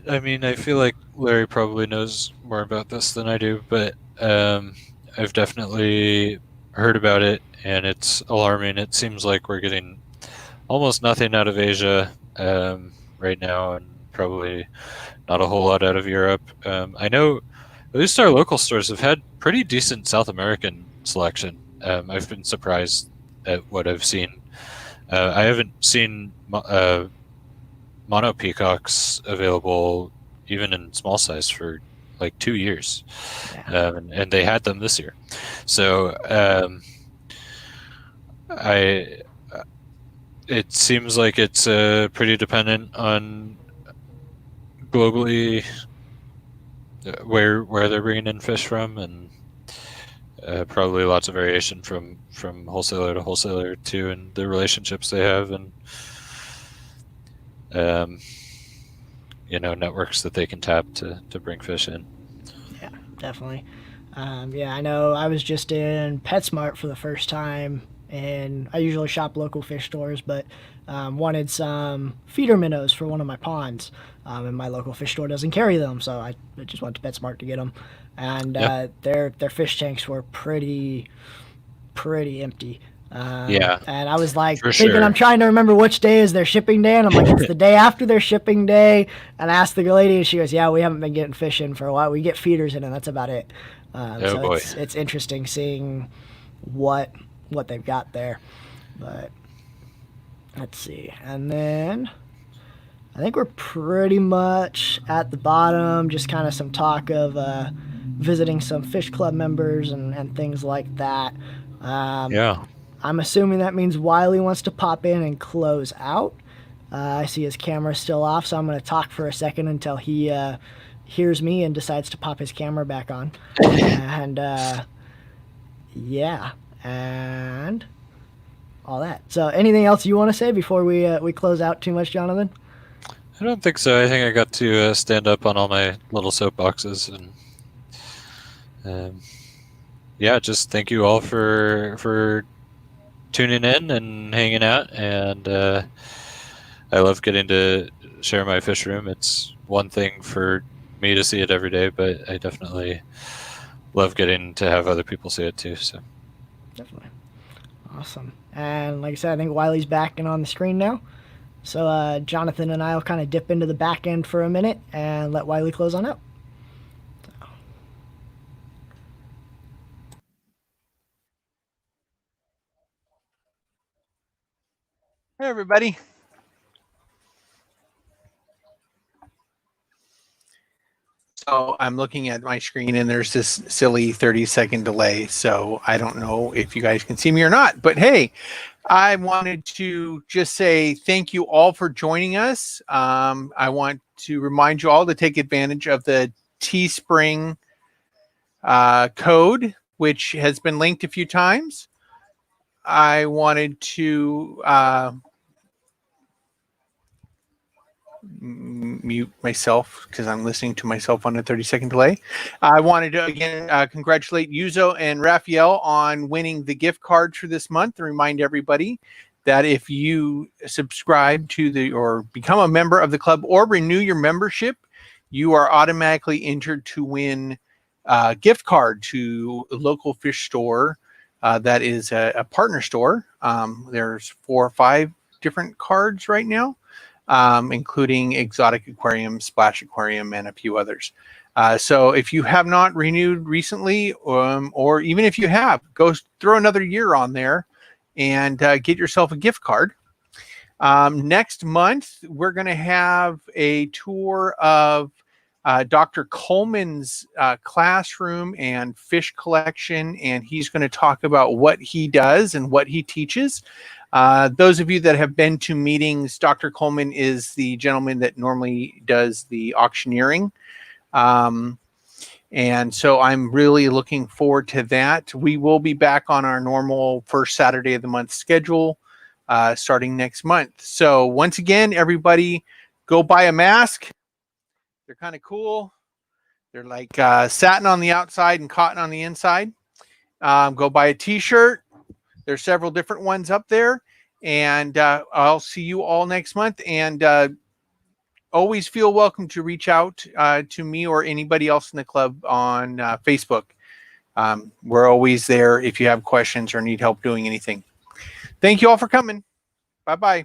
I mean, I feel like Larry probably knows more about this than I do, but I've definitely heard about it, and it's alarming. It seems like we're getting almost nothing out of Asia right now, and probably not a whole lot out of Europe. I know at least our local stores have had pretty decent South American selection. I've been surprised at what I've seen. I haven't seen mono peacocks available even in small size for like 2 years. And they had them this year. So it seems like it's pretty dependent on globally where they're bringing in fish from, and probably lots of variation from wholesaler to wholesaler too, and the relationships they have, and networks that they can tap to bring fish in. Yeah, definitely. I know I was just in PetSmart for the first time and I usually shop local fish stores, but wanted some feeder minnows for one of my ponds, and my local fish store doesn't carry them, so I just went to PetSmart to get them, and their fish tanks were pretty empty. Yeah, And I was like for thinking, sure. I'm trying to remember which day is their shipping day, and I'm like, it's the day after their shipping day. And I asked the lady, and she goes, "Yeah, we haven't been getting fish in for a while. We get feeders in, and that's about it." Oh So boy. it's interesting seeing what they've got there. But let's see, and then I think we're pretty much at the bottom. Just kind of some talk of visiting some fish club members and things like that. Yeah. I'm assuming that means Wiley wants to pop in and close out. I see his camera still off, so I'm going to talk for a second until he hears me and decides to pop his camera back on. And yeah, and all that. So, anything else you want to say before we close out too much, Jonathan? I don't think so. I think I got to stand up on all my little soapboxes, and yeah, just thank you all for tuning in and hanging out. And I love getting to share my fish room. It's one thing for me to see it every day, but I definitely love getting to have other people see it too. So Definitely. Awesome. And like I said, I think Wiley's back and on the screen now. So Jonathan and I will kind of dip into the back end for a minute and let Wiley close on out. Hey, everybody. So I'm looking at my screen and there's this silly 30-second delay. So I don't know if you guys can see me or not. But hey, I wanted to just say thank you all for joining us. I want to remind you all to take advantage of the Teespring code, which has been linked a few times. I wanted to mute myself because I'm listening to myself on a 30-second delay. I wanted to again congratulate Yuzo and Raphael on winning the gift cards for this month, and remind everybody that if you subscribe to or become a member of the club or renew your membership, you are automatically entered to win a gift card to a local fish store that is a partner store. There's 4 or 5 different cards right now, including Exotic Aquarium, Splash Aquarium, and a few others. So if you have not renewed recently, or even if you have, go throw another year on there and get yourself a gift card. Next month, we're going to have a tour of Dr. Coleman's classroom and fish collection, and he's going to talk about what he does and what he teaches. Those of you that have been to meetings, Dr. Coleman is the gentleman that normally does the auctioneering. And so I'm really looking forward to that. We will be back on our normal first Saturday of the month schedule starting next month. So once again, everybody go buy a mask. They're kind of cool. They're like satin on the outside and cotton on the inside. Go buy a t-shirt. There's several different ones up there. And I'll see you all next month. And always feel welcome to reach out to me or anybody else in the club on Facebook. We're always there if you have questions or need help doing anything. Thank you all for coming. Bye-bye.